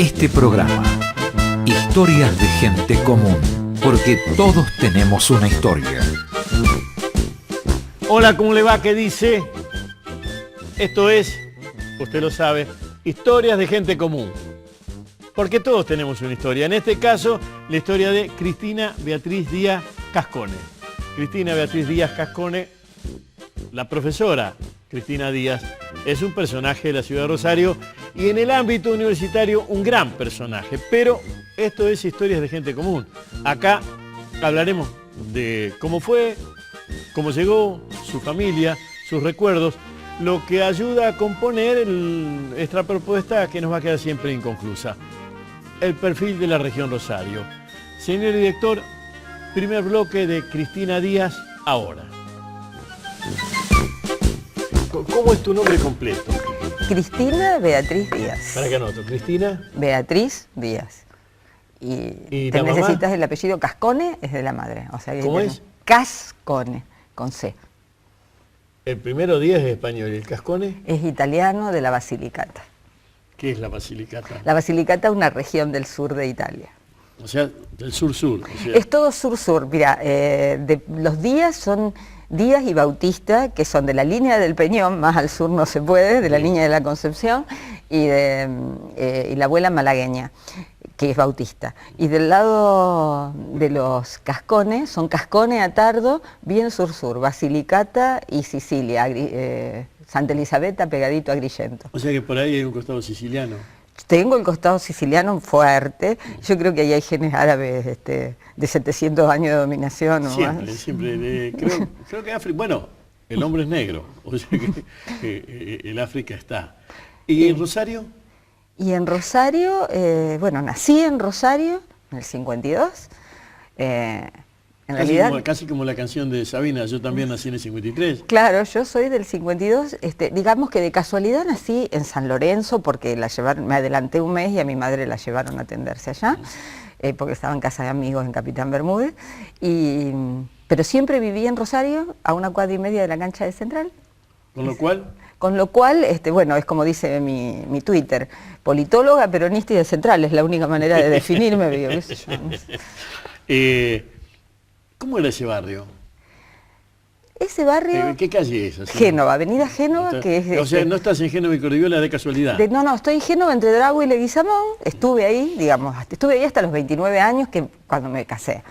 Este programa, Historias de Gente Común, porque todos tenemos una historia. Hola, ¿cómo le va? ¿Qué dice? Esto es, usted lo sabe, Historias de Gente Común. Porque todos tenemos una historia. En este caso, la historia de Cristina Beatriz Díaz Cascone. Cristina Beatriz Díaz Cascone, la profesora Cristina Díaz, es un personaje de la ciudad de Rosario y en el ámbito universitario un gran personaje. Pero esto es Historias de Gente Común. Acá hablaremos de cómo fue, cómo llegó, su familia, sus recuerdos, lo que ayuda a componer esta propuesta que nos va a quedar siempre inconclusa. El perfil de la región Rosario. Señor director, primer bloque de Cristina Díaz, ahora. ¿Cómo es tu nombre completo? Cristina Beatriz Díaz. ¿Para qué anoto? ¿Cristina? Beatriz Díaz. ¿Y te la necesitas mamá? el apellido Cascone, es de la madre. O sea, ¿Cómo es? Cascone, con C. El primero Díaz es español, ¿y el Cascone? Es italiano, de la Basilicata. ¿Qué es la Basilicata? La Basilicata es una región del sur de Italia. O sea, del sur-sur. O sea, Es todo sur-sur. Mira, los Díaz son Díaz y Bautista, que son de la línea del Peñón, más al sur no se puede, de la línea de la Concepción, y la abuela malagueña, que es Bautista. Y del lado de los Cascones, son Cascone, Atardo, bien sur-sur, Basilicata y Sicilia, Santa Elisabetta pegadito a Agrigento. o sea que por ahí hay un costado siciliano. Tengo el costado siciliano fuerte, yo creo que ahí hay genes árabes de 700 años de dominación o Siempre, más. siempre. Creo que África, bueno, el hombre es negro, o sea que el África está. ¿Y en Rosario? Y en Rosario, bueno, nací en Rosario en el 52. En realidad, Casi como la canción de Sabina, yo también nací en el 53. claro, yo soy del 52, digamos que de casualidad nací en San Lorenzo porque me adelanté un mes y a mi madre la llevaron a atenderse allá, porque estaba en casa de amigos en Capitán Bermúdez, pero siempre viví en Rosario, a 1 cuadra y media de la cancha de Central. Con lo cual, bueno, es como dice mi Twitter, politóloga, peronista y de Central, es la única manera de definirme, digo, qué sé yo, no sé. ¿Cómo era ese barrio? Ese barrio, ¿Qué calle es? Así? Génova, avenida Génova, que es... O sea, no estás en Génova y Cordillera de casualidad. No, estoy en Génova, entre Drago y Leguizamón, estuve ahí, estuve ahí hasta los 29 años, cuando me casé,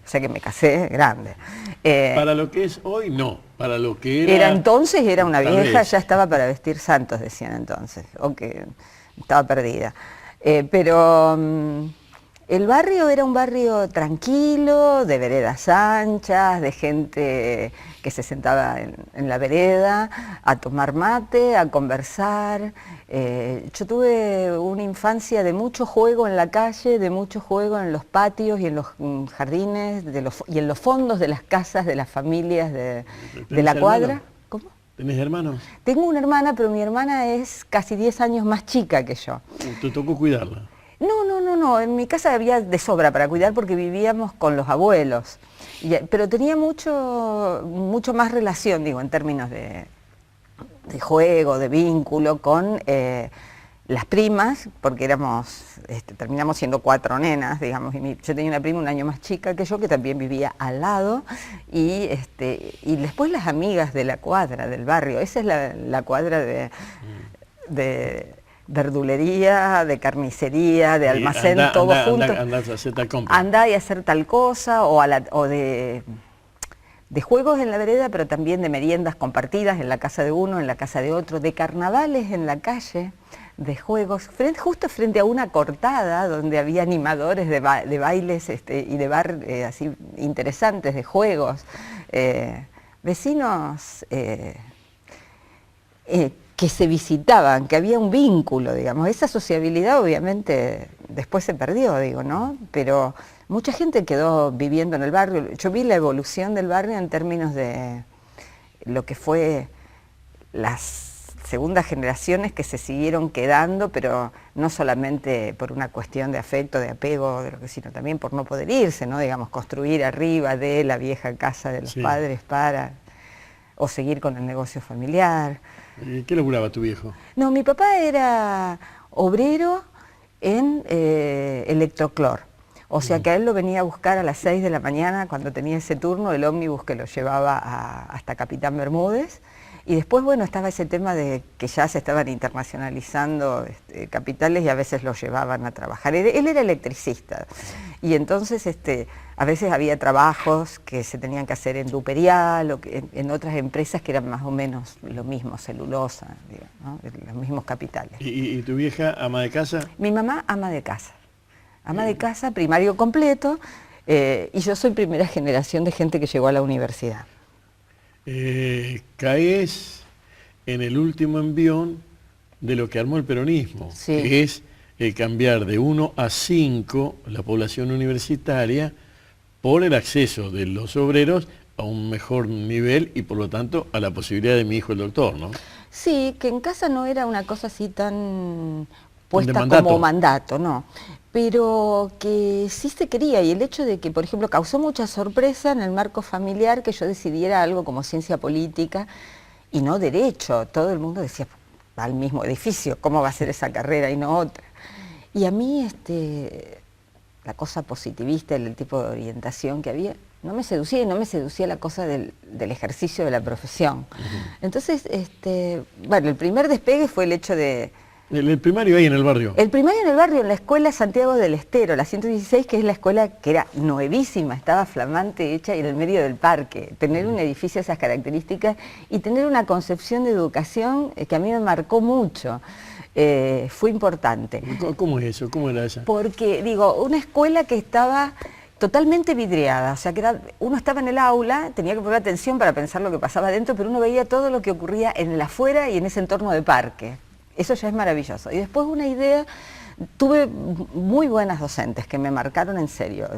o sea que me casé grande. Para lo que es hoy, no, para lo que era... Era entonces, era una tal vieja, vez. ya estaba para vestir santos, decían entonces, o que estaba perdida. Pero el barrio era un barrio tranquilo, de veredas anchas, de gente que se sentaba en la vereda a tomar mate, a conversar. Yo tuve una infancia de mucho juego en la calle, de mucho juego en los patios y en los jardines, y en los fondos de las casas de las familias de la cuadra. hermanos? ¿Cómo? ¿Tenés hermanos? Tengo una hermana, pero mi hermana es casi 10 años más chica que yo. ¿Te tocó cuidarla? No, en mi casa había de sobra para cuidar porque vivíamos con los abuelos, pero tenía mucho más relación, digo, en términos de juego, de vínculo con las primas, porque terminamos siendo 4 nenas, digamos, yo tenía una prima un año más chica que yo, que también vivía al lado, y después las amigas de la cuadra, del barrio, esa es la cuadra de verdulería, de carnicería, de almacén, todo junto. Andá a hacer tal compra. Andá y hacer tal cosa, o de juegos en la vereda, pero también de meriendas compartidas en la casa de uno, en la casa de otro, de carnavales en la calle, de juegos, justo frente a una cortada donde había animadores de bailes y de bar así interesantes, de juegos, vecinos que se visitaban, que había un vínculo, digamos. Esa sociabilidad obviamente después se perdió, digo, ¿no? Pero mucha gente quedó viviendo en el barrio. Yo vi la evolución del barrio en términos de lo que fue las segundas generaciones que se siguieron quedando, pero no solamente por una cuestión de afecto, de apego, sino también por no poder irse, ¿no? Digamos, construir arriba de la vieja casa de los padres o seguir con el negocio familiar. ¿Qué laburaba tu viejo? No, mi papá era obrero, en electroclor. O sea que a él lo venía a buscar a las 6 de la mañana cuando tenía ese turno, el ómnibus que lo llevaba hasta Capitán Bermúdez. Y después, bueno, estaba ese tema de que ya se estaban internacionalizando capitales y a veces lo llevaban a trabajar. Él era electricista y entonces a veces había trabajos que se tenían que hacer en Duperial o en otras empresas que eran más o menos lo mismo, celulosa, digamos, ¿no? Los mismos capitales. ¿Y tu vieja, ama de casa? Mi mamá, ama de casa. Ama de casa, primario completo, y yo soy primera generación de gente que llegó a la universidad. Caes en el último envión de lo que armó el peronismo, Sí. que es cambiar de 1 a 5 la población universitaria por el acceso de los obreros a un mejor nivel y por lo tanto a la posibilidad de mi hijo el doctor, ¿no? Sí, que en casa no era una cosa así tan puesta mandato. como mandato, no. Pero que sí se quería, y el hecho de que, por ejemplo, causó mucha sorpresa en el marco familiar que yo decidiera algo como ciencia política y no derecho. Todo el mundo decía, va al mismo edificio, ¿cómo va a ser esa carrera y no otra? Y a mí la cosa positivista, el tipo de orientación que había, no me seducía, y no me seducía la cosa del ejercicio de la profesión. Entonces, bueno, el primer despegue fue el hecho de... El primario ahí en el barrio. El primario en el barrio, en la escuela Santiago del Estero, la 116, que es la escuela que era nuevísima, estaba flamante, hecha y en el medio del parque. Tener un edificio de esas características y tener una concepción de educación que a mí me marcó mucho. Fue importante. ¿Cómo es eso? ¿Cómo era esa? Porque, digo, una escuela que estaba totalmente vidriada, o sea que uno estaba en el aula, tenía que poner atención para pensar lo que pasaba adentro, pero uno veía todo lo que ocurría en el afuera y en ese entorno de parque. Eso ya es maravilloso. Y después una idea, tuve muy buenas docentes que me marcaron en serio.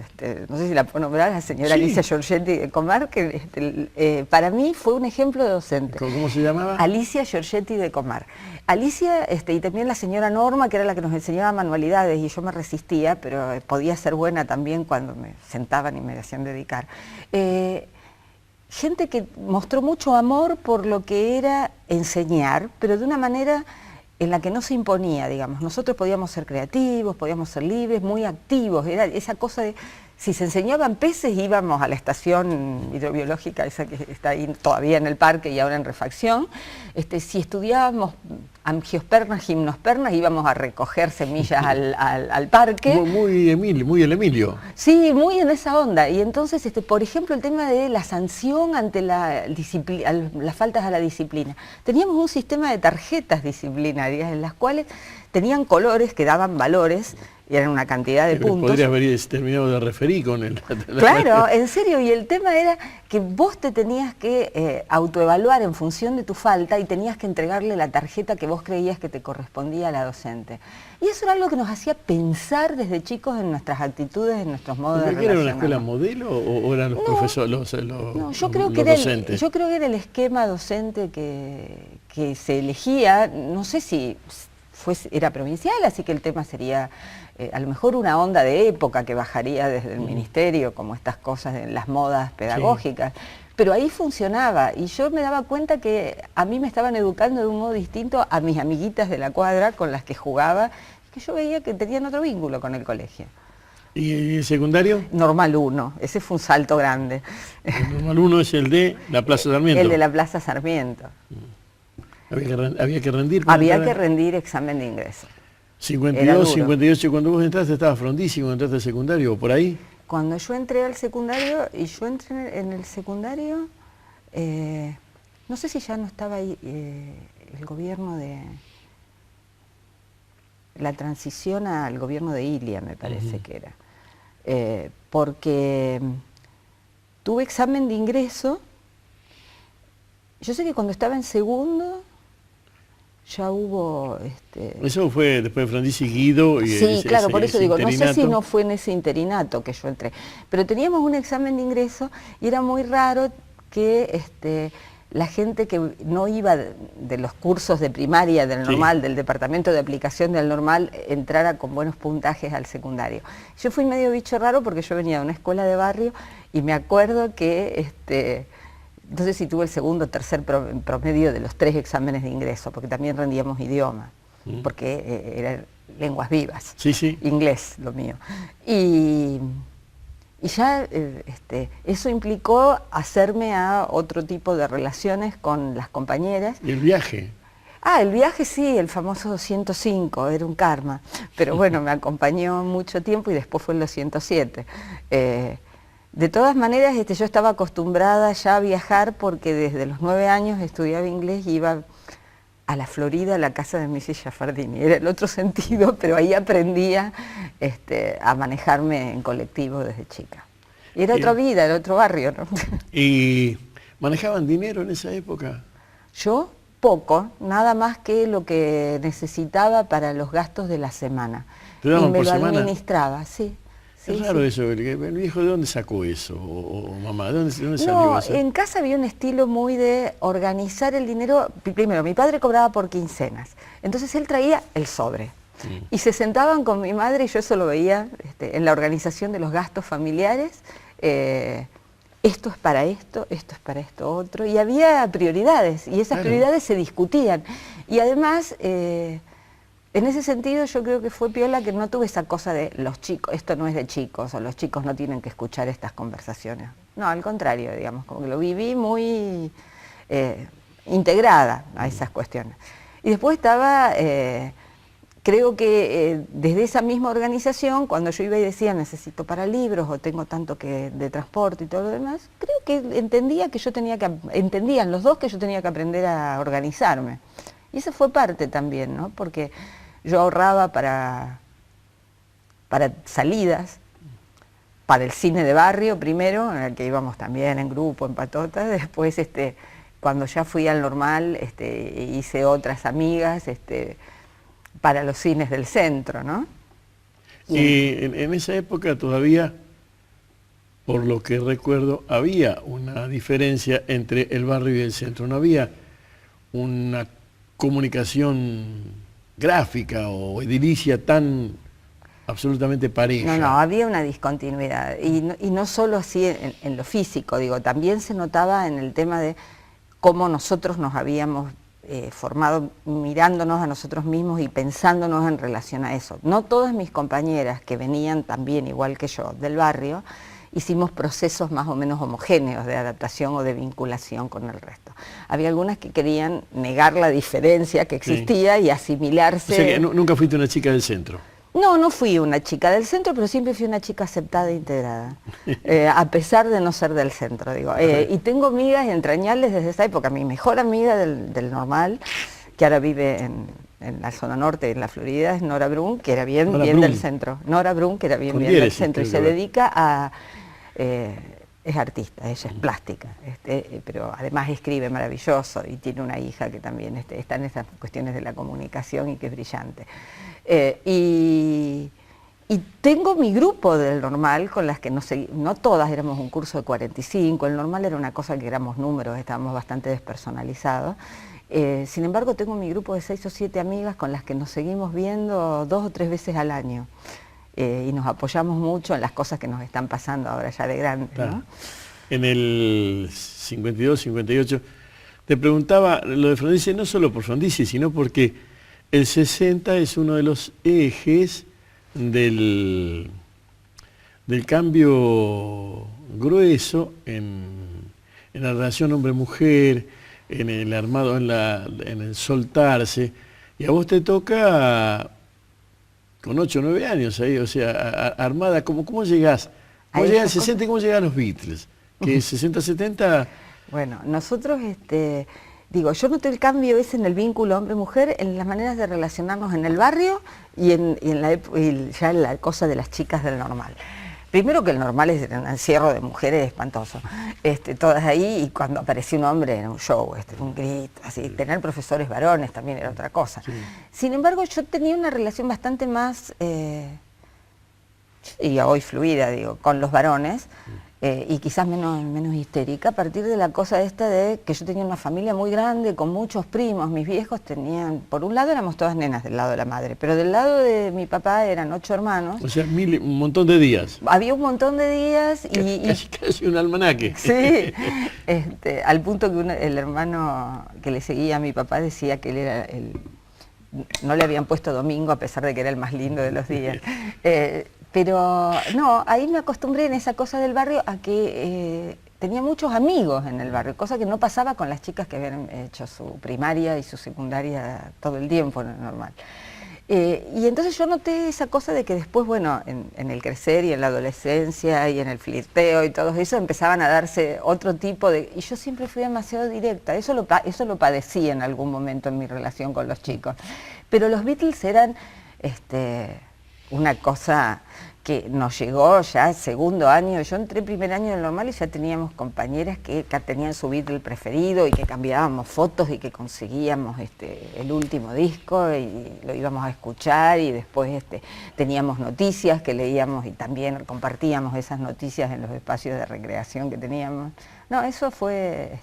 No sé si la puedo nombrar, la señora Sí. Alicia Giorgetti de Comar, que para mí fue un ejemplo de docente. ¿Cómo se llamaba? Alicia Giorgetti de Comar. Alicia, y también la señora Norma, que era la que nos enseñaba manualidades, y yo me resistía, pero podía ser buena también cuando me sentaban y me hacían dedicar. Gente que mostró mucho amor por lo que era enseñar, pero de una manera en la que no se imponía, digamos. Nosotros podíamos ser creativos, podíamos ser libres, muy activos. Era esa cosa de, si se enseñaban peces, íbamos a la estación hidrobiológica, esa que está ahí todavía en el parque y ahora en refacción. Si estudiábamos angiospermas, gimnospermas, íbamos a recoger semillas al parque. Muy el Emilio. Sí, muy en esa onda. Y entonces, por ejemplo, el tema de la sanción ante las faltas a la disciplina. Teníamos un sistema de tarjetas disciplinarias en las cuales tenían colores que daban valores y eran una cantidad de puntos. Podrías haber terminado de referir con él. Claro, en serio, y el tema era que vos te tenías que autoevaluar en función de tu falta y tenías que entregarle la tarjeta que vos creías que te correspondía a la docente. Y eso era algo que nos hacía pensar desde chicos en nuestras actitudes, en nuestros modos de ¿Era una relacionarnos. escuela modelo o eran los profesores, No, yo creo que docentes? yo creo que era el esquema docente que se elegía, no sé si era provincial, así que el tema sería a lo mejor una onda de época que bajaría desde el ministerio, como estas cosas de las modas pedagógicas, pero ahí funcionaba y yo me daba cuenta que a mí me estaban educando de un modo distinto a mis amiguitas de la cuadra con las que jugaba, que yo veía que tenían otro vínculo con el colegio. ¿Y el secundario? Normal 1, ese fue un salto grande. El normal 1 es el de la Plaza Sarmiento. El de la Plaza Sarmiento. Había que rendir. Había que rendir examen de ingreso. 52, 58, cuando vos entraste estaba Frondizi, cuando entraste al secundario, o por ahí. Cuando yo entré al secundario, y yo entré en el secundario, no sé si ya no estaba ahí el gobierno de... La transición al gobierno de Ilia, me parece que era. Porque tuve examen de ingreso. Yo sé que cuando estaba en segundo, ya hubo... Eso fue después de Frondizi, Guido y sí, claro, por eso digo, no sé si interinato. no fue en ese interinato que yo entré, pero teníamos un examen de ingreso y era muy raro que la gente que no iba de los cursos de primaria del normal, del departamento de aplicación del normal, entrara con buenos puntajes al secundario. Yo fui medio bicho raro porque yo venía de una escuela de barrio y me acuerdo que... no sé si tuve el segundo o tercer promedio de los 3 exámenes de ingreso, porque también rendíamos idioma, porque lenguas vivas. Sí, sí. Inglés, lo mío. Y ya eso implicó hacerme a otro tipo de relaciones con las compañeras. ¿Y el viaje? El viaje sí, el famoso 105, era un karma, pero bueno, me acompañó mucho tiempo y después fue en los 107. De todas maneras, yo estaba acostumbrada ya a viajar porque desde los 9 años estudiaba inglés y iba a la Florida, a la casa de Missy Giafardini. Era el otro sentido, pero ahí aprendía a manejarme en colectivo desde chica. Y era otra vida, era otro barrio, ¿no? ¿Y manejaban dinero en esa época? Yo, poco, nada más que lo que necesitaba para los gastos de la semana. ¿Te daban y me por lo semana? administraba, sí. Es raro eso, el viejo, ¿de dónde sacó eso? O mamá, ¿de dónde salió No, eso? en casa había un estilo muy de organizar el dinero. Primero, mi padre cobraba por quincenas, entonces él traía el sobre. Y se sentaban con mi madre y yo eso lo veía en la organización de los gastos familiares. Esto es para esto es para esto otro. Y había prioridades y esas prioridades se discutían. Y además... en ese sentido yo creo que fue piola que no tuve esa cosa de los chicos, esto no es de chicos, o los chicos no tienen que escuchar estas conversaciones. No, al contrario, digamos, como que lo viví muy integrada a esas cuestiones. Y después estaba, creo que desde esa misma organización, cuando yo iba y decía necesito para libros o tengo tanto de transporte y todo lo demás, creo que entendían los dos que yo tenía que aprender a organizarme. Y eso fue parte también, ¿no? Porque yo ahorraba para salidas, para el cine de barrio primero, en el que íbamos también en grupo, en patota, después cuando ya fui al Normal hice otras amigas para los cines del centro, ¿no? Y en esa época todavía, por lo que recuerdo, había una diferencia entre el barrio y el centro, no había una comunicación gráfica o edilicia tan absolutamente pareja. No, había una discontinuidad, y no solo así en lo físico, digo, también se notaba en el tema de cómo nosotros nos habíamos formado mirándonos a nosotros mismos y pensándonos en relación a eso. No todas mis compañeras que venían también, igual que yo, del barrio, hicimos procesos más o menos homogéneos de adaptación o de vinculación con el resto. Había algunas que querían negar la diferencia que existía y asimilarse. O sea que nunca fuiste una chica del centro. No fui una chica del centro, pero siempre fui una chica aceptada e integrada, a pesar de no ser del centro, digo. Y tengo amigas entrañables desde esa época. Mi mejor amiga del Normal, que ahora vive en la zona norte, en la Florida, es Nora Brun, que era bien del centro. Nora Brun, que era bien del centro, y se dedica a... es artista, ella es plástica, pero además escribe maravilloso y tiene una hija que también está en esas cuestiones de la comunicación y que es brillante. Y tengo mi grupo del Normal con las que no todas éramos un curso de 45, el Normal era una cosa que éramos números, estábamos bastante despersonalizados. Sin embargo, tengo mi grupo de 6 o 7 amigas con las que nos seguimos viendo 2 o 3 veces al año. Y nos apoyamos mucho en las cosas que nos están pasando ahora ya de grandes, claro. ¿no? En el 52, 58, te preguntaba lo de Frondizi, no solo por Frondizi, sino porque el 60 es uno de los ejes del cambio grueso en la relación hombre-mujer, en el armado, en el soltarse, y a vos te toca... con 8 o 9 años ahí, o sea, armada, ¿cómo llegás? ¿Cómo llegás al 60 y cómo llegás a los Beatles? Que 60, 70... Bueno, nosotros, digo, yo noté el cambio ese en el vínculo hombre-mujer, en las maneras de relacionarnos en el barrio y ya en la cosa de las chicas del Normal. Primero que el Normal es un encierro de mujeres espantoso, todas ahí, y cuando apareció un hombre era un show, un grito, así, tener profesores varones también era otra cosa. Sí. Sin embargo, yo tenía una relación bastante más, y hoy fluida, digo, con los varones, y quizás menos histérica, a partir de la cosa esta de que yo tenía una familia muy grande, con muchos primos. Mis viejos tenían, por un lado éramos todas nenas del lado de la madre, pero del lado de mi papá eran 8 hermanos. O sea, un montón de días. Había un montón de días Casi un almanaque. Sí, al punto que el hermano que le seguía a mi papá decía que él era no le habían puesto domingo a pesar de que era el más lindo de los días. Pero no, ahí me acostumbré en esa cosa del barrio a que tenía muchos amigos en el barrio, cosa que no pasaba con las chicas que habían hecho su primaria y su secundaria todo el tiempo, normal. Y entonces yo noté esa cosa de que después, bueno, en el crecer y en la adolescencia y en el flirteo y todo eso, empezaban a darse otro tipo de... Y yo siempre fui demasiado directa, eso lo padecí en algún momento en mi relación con los chicos. Pero los Beatles eran una cosa que nos llegó ya segundo año. Yo entré primer año del normal y ya teníamos compañeras que tenían su Beatle preferido y que cambiábamos fotos y que conseguíamos el último disco y lo íbamos a escuchar, y después teníamos noticias que leíamos y también compartíamos esas noticias en los espacios de recreación que teníamos. No, eso fue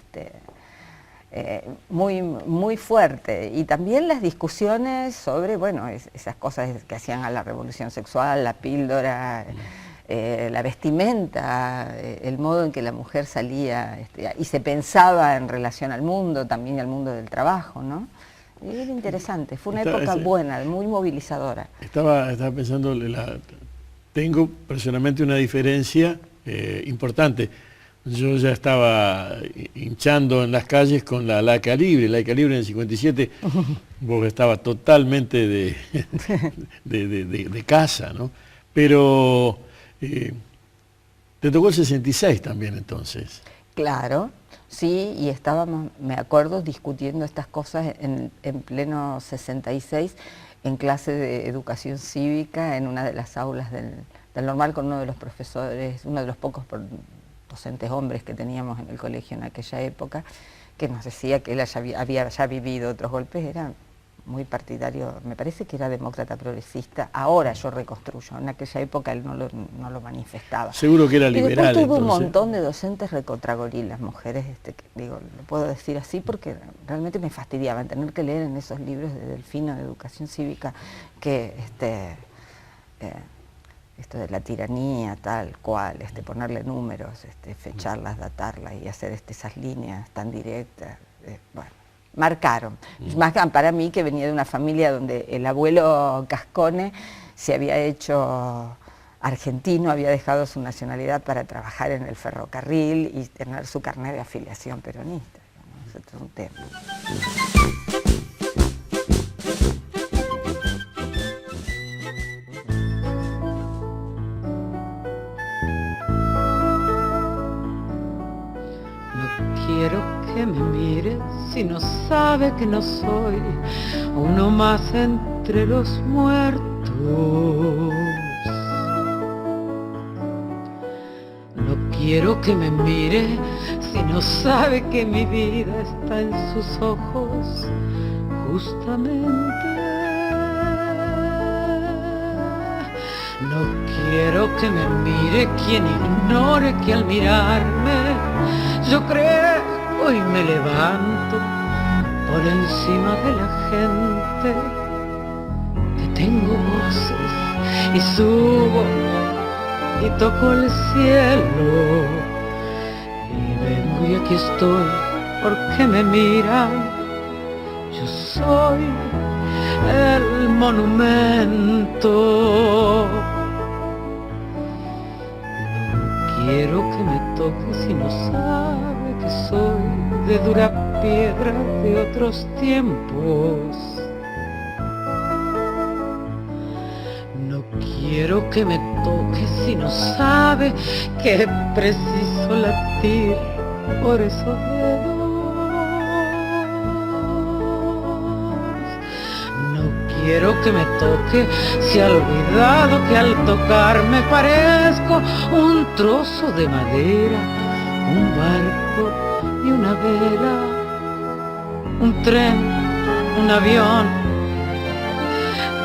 muy, muy fuerte. Y también las discusiones sobre, bueno, esas cosas que hacían a la revolución sexual, la píldora, la vestimenta, el modo en que la mujer salía y se pensaba en relación al mundo, también al mundo del trabajo, ¿no? Y era interesante, fue una época buena, muy movilizadora. Estaba pensando, tengo personalmente una diferencia importante. Yo ya estaba hinchando en las calles con la Laica Libre. Laica Libre en el 57, vos estabas totalmente de casa, ¿no? Pero te tocó el 66 también entonces. Claro, sí, y estábamos, me acuerdo, discutiendo estas cosas en pleno 66, en clase de educación cívica, en una de las aulas del normal, con uno de los profesores, uno de los pocos docentes hombres que teníamos en el colegio en aquella época, que nos decía que él había ya vivido otros golpes. Era muy partidario, me parece que era demócrata progresista. Ahora yo reconstruyo, en aquella época él no lo manifestaba. Seguro que era liberal. Y después tuvo entonces un montón de docentes recontragorilas, mujeres, digo, lo puedo decir así porque realmente me fastidiaban tener que leer en esos libros de Delfino, de educación cívica, que esto de la tiranía, tal cual, ponerle números, fecharlas, datarlas y hacer esas líneas tan directas, bueno, marcaron. Más para mí, que venía de una familia donde el abuelo Cascone se había hecho argentino, había dejado su nacionalidad para trabajar en el ferrocarril y tener su carnet de afiliación peronista, ¿no? Ese es un tema. Quiero que me mire si no sabe que no soy uno más entre los muertos. No quiero que me mire si no sabe que mi vida está en sus ojos, justamente. No quiero que me mire quien ignore que al mirarme yo creo y me levanto por encima de la gente, que tengo voces y subo y toco el cielo, y vengo y aquí estoy porque me miran. Yo soy el monumento. No quiero que me toque si no sabe que soy de dura piedra de otros tiempos. No quiero que me toque si no sabe que preciso latir por esos dedos. No quiero que me toque si ha olvidado que al tocarme parezco un trozo de madera, un barco y una vela, un tren, un avión,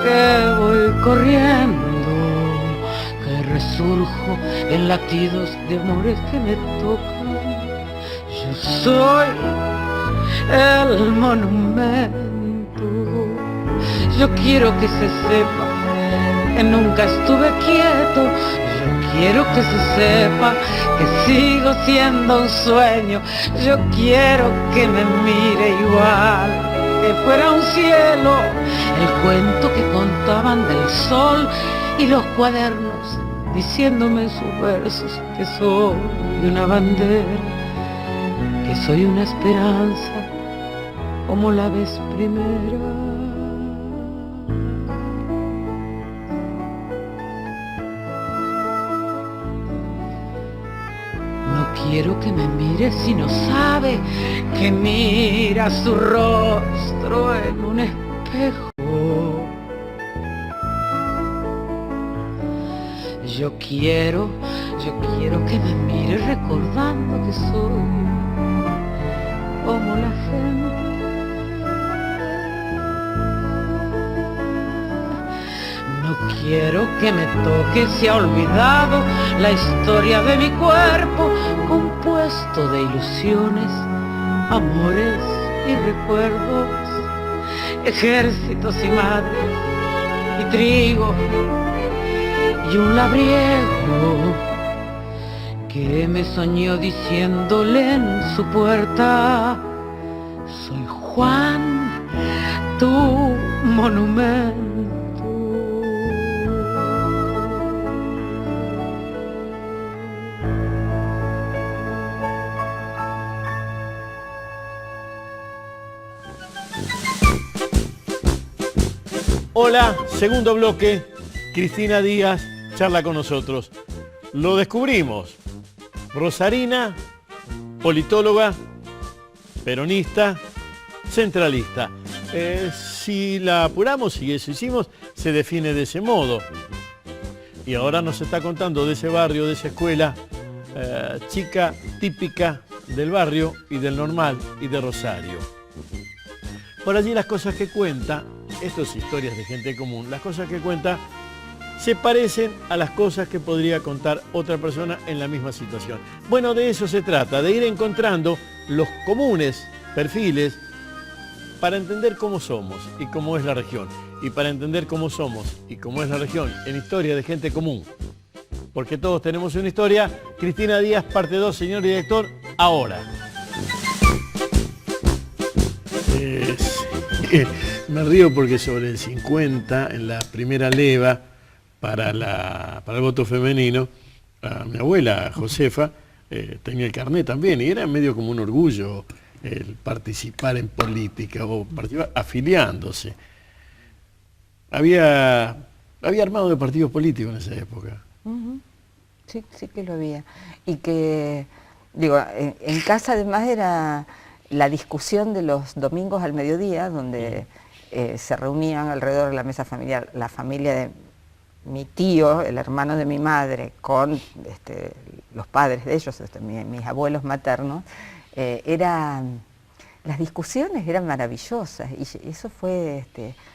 que voy corriendo, que resurjo en latidos de amores que me tocan. Yo soy el monumento. Yo quiero que se sepa que nunca estuve quieto. Yo quiero que se sepa que sigo siendo un sueño. Yo quiero que me mire igual, que fuera un cielo el cuento que contaban del sol y los cuadernos diciéndome sus versos que soy una bandera, que soy una esperanza como la vez primera. Quiero que me mire si no sabe que mira su rostro en un espejo. Yo quiero que me mire recordando que soy como la gente. No quiero que me toque, se ha olvidado la historia de mi cuerpo, compuesto de ilusiones, amores y recuerdos, ejércitos y madres, y trigo, y un labriego que me soñó diciéndole en su puerta: soy Juan, tu monumento. Hola, segundo bloque, Cristina Díaz charla con nosotros. Lo descubrimos, rosarina, politóloga, peronista, centralista. Si la apuramos, y eso hicimos, se define de ese modo. Y ahora nos está contando de ese barrio, de esa escuela, chica típica del barrio y del Normal y de Rosario. Por allí las cosas que cuenta, esto es historias de gente común, las cosas que cuenta se parecen a las cosas que podría contar otra persona en la misma situación. Bueno, de eso se trata, de ir encontrando los comunes perfiles para entender cómo somos y cómo es la región. Y para entender cómo somos y cómo es la región en historia de gente común. Porque todos tenemos una historia. Cristina Díaz, parte 2, señor director, ahora. Me río porque sobre el 50, en la primera leva para el voto femenino, mi abuela Josefa tenía el carnet también, y era medio como un orgullo el participar en política o participar afiliándose. Había armado de partidos políticos en esa época. Sí, sí que lo había. Y que, digo, en casa además era la discusión de los domingos al mediodía, donde se reunían alrededor de la mesa familiar la familia de mi tío, el hermano de mi madre, con los padres de ellos, mis abuelos maternos. Las discusiones eran maravillosas y eso fue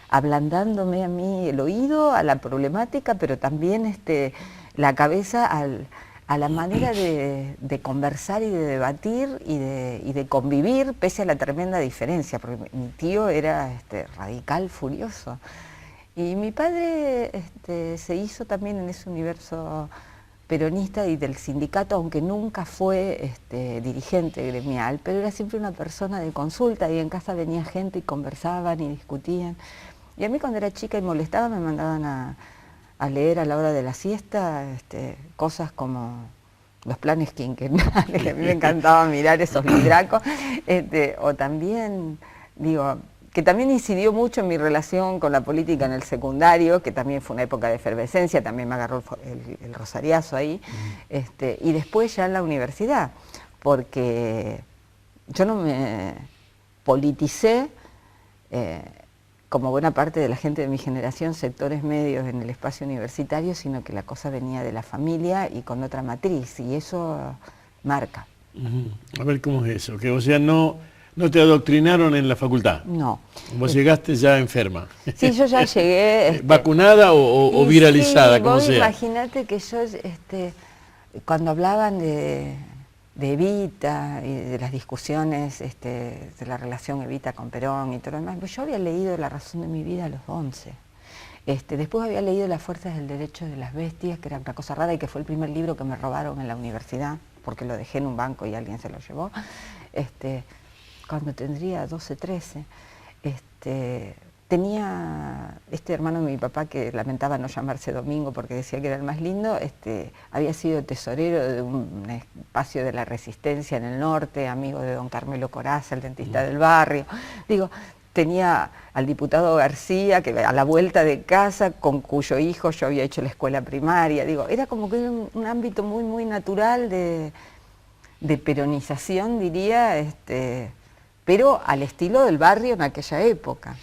ablandándome a mí el oído a la problemática, pero también la cabeza a la manera de conversar y de debatir y de convivir pese a la tremenda diferencia, porque mi tío era radical, furioso. Y mi padre se hizo también en ese universo peronista y del sindicato, aunque nunca fue dirigente gremial, pero era siempre una persona de consulta y en casa venía gente y conversaban y discutían. Y a mí cuando era chica y molestaba me mandaban a leer a la hora de la siesta cosas como los planes quinquenales, que a mí me encantaba mirar esos libracos, o también, digo, que también incidió mucho en mi relación con la política en el secundario, que también fue una época de efervescencia, también me agarró el rosariazo ahí, y después ya en la universidad, porque yo no me politicé, como buena parte de la gente de mi generación, sectores medios en el espacio universitario, sino que la cosa venía de la familia y con otra matriz, y eso marca. A ver cómo es eso, que o sea, no te adoctrinaron en la facultad. No. Vos llegaste ya enferma. Sí, yo ya llegué. ¿Vacunada o viralizada, como sea? Imagínate que yo, cuando hablaban de Evita y de las discusiones de la relación Evita con Perón y todo lo demás, pues yo había leído La razón de mi vida a los 11. Después había leído Las fuerzas del derecho de las bestias, que era una cosa rara y que fue el primer libro que me robaron en la universidad, porque lo dejé en un banco y alguien se lo llevó. Cuando tendría 12, 13, tenía este hermano de mi papá que lamentaba no llamarse Domingo porque decía que era el más lindo, había sido tesorero de un espacio de la Resistencia en el norte, amigo de don Carmelo Corazza, el dentista del barrio. Digo, tenía al diputado García, que a la vuelta de casa, con cuyo hijo yo había hecho la escuela primaria. Digo, era como que un ámbito muy, muy natural de peronización, diría, pero al estilo del barrio en aquella época,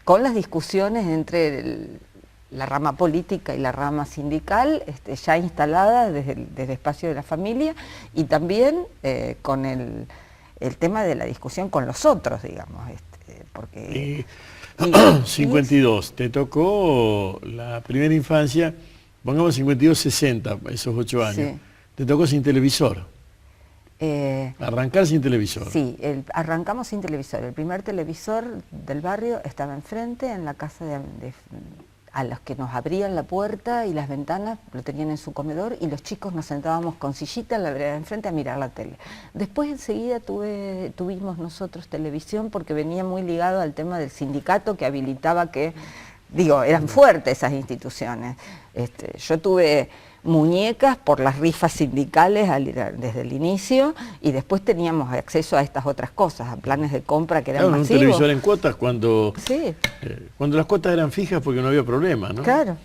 con las discusiones entre la rama política y la rama sindical ya instaladas desde el espacio de la familia, y también con el tema de la discusión con los otros, digamos, porque... 52, te tocó la primera infancia, pongamos 52, 60, esos 8 años, Sí. te tocó sin televisor. Arrancar sin televisor. Sí, arrancamos sin televisor. El primer televisor del barrio estaba enfrente, en la casa a los que nos abrían la puerta y las ventanas, lo tenían en su comedor, y los chicos nos sentábamos con sillita en la vereda de enfrente a mirar la tele. Después enseguida tuvimos nosotros televisión porque venía muy ligado al tema del sindicato que habilitaba que, digo, eran fuertes esas instituciones. Yo tuve muñecas por las rifas sindicales desde el inicio, y después teníamos acceso a estas otras cosas, a planes de compra que eran Claro, un masivos. televisor en cuotas cuando, Sí. Cuando las cuotas eran fijas porque no había problema, ¿no? Claro.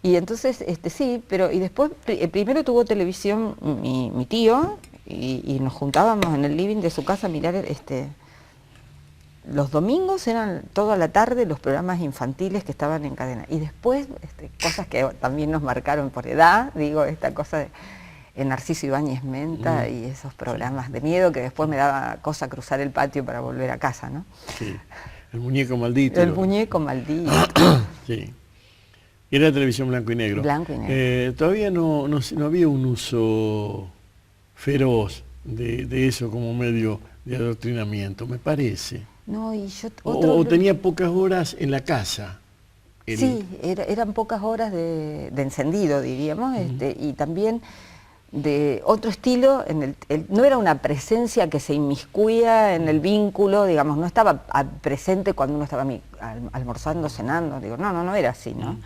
Y entonces, sí, pero y después, primero tuvo televisión mi tío, y nos juntábamos en el living de su casa a mirar, los domingos eran toda la tarde los programas infantiles que estaban en cadena. Y después, cosas que también nos marcaron por edad, digo, esta cosa de Narciso Ibáñez Menta y esos programas de miedo que después me daba cosa cruzar el patio para volver a casa, ¿no? Sí, el muñeco maldito. El muñeco maldito. Sí. Era televisión blanco y negro. Blanco y negro. Todavía no había un uso feroz de eso como medio de adoctrinamiento, me parece. No, y yo... O tenía pocas horas en la casa. Sí, eran pocas horas de encendido, diríamos, y también de otro estilo, no era una presencia que se inmiscuía en el vínculo, digamos, no estaba presente cuando uno estaba almorzando, cenando, digo, no era así, ¿no?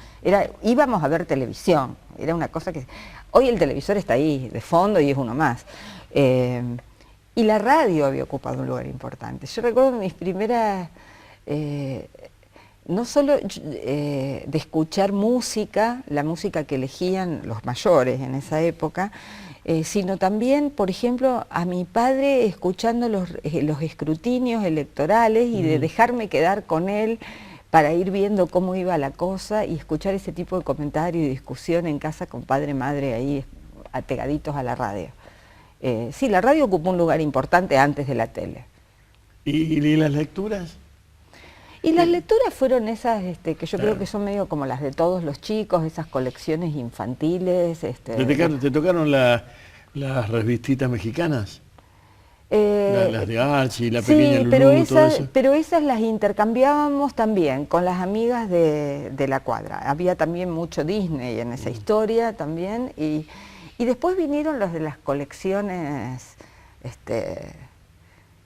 Íbamos a ver televisión, era una cosa que... Hoy el televisor está ahí, de fondo, y es uno más. Y la radio había ocupado un lugar importante. Yo recuerdo mis primeras... no solo de escuchar música, la música que elegían los mayores en esa época, sino también, por ejemplo, a mi padre escuchando los escrutinios electorales y de dejarme quedar con él para ir viendo cómo iba la cosa y escuchar ese tipo de comentario y discusión en casa con padre y madre ahí apegaditos a la radio. Sí, la radio ocupó un lugar importante antes de la tele. ¿Y las lecturas? Y las lecturas fueron esas que yo creo que son medio como las de todos los chicos, esas colecciones infantiles. ¿Te tocaron las revistitas mexicanas? Las de Archie, la pequeña Lulú, todo eso. Pero esas las intercambiábamos también con las amigas de la cuadra. Había también mucho Disney en esa historia también. Y después vinieron los de las colecciones,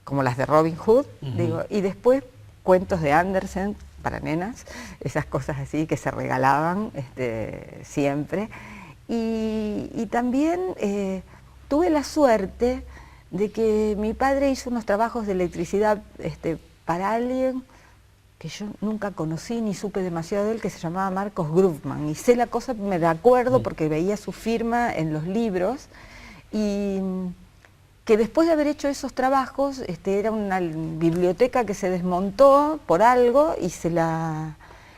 como las de Robin Hood, digo, y después cuentos de Andersen para nenas, esas cosas así que se regalaban siempre. Y también tuve la suerte de que mi padre hizo unos trabajos de electricidad para alguien que yo nunca conocí ni supe demasiado de él, que se llamaba Marcos Grufman. Y sé la cosa, me la acuerdo porque veía su firma en los libros, y que después de haber hecho esos trabajos, era una biblioteca que se desmontó por algo y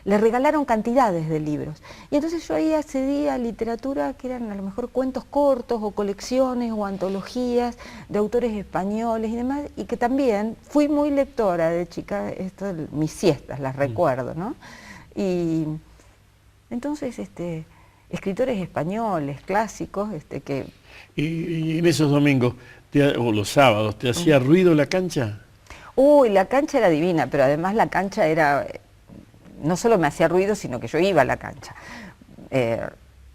le regalaron cantidades de libros. Y entonces yo ahí accedí a literatura que eran a lo mejor cuentos cortos o colecciones o antologías de autores españoles y demás, y que también fui muy lectora de chica, mis siestas las recuerdo, ¿no? Y entonces escritores españoles, clásicos, que... Y en esos domingos, o los sábados, ¿te hacía ruido la cancha? Uy, la cancha era divina, pero además la cancha era... No solo me hacía ruido, sino que yo iba a la cancha,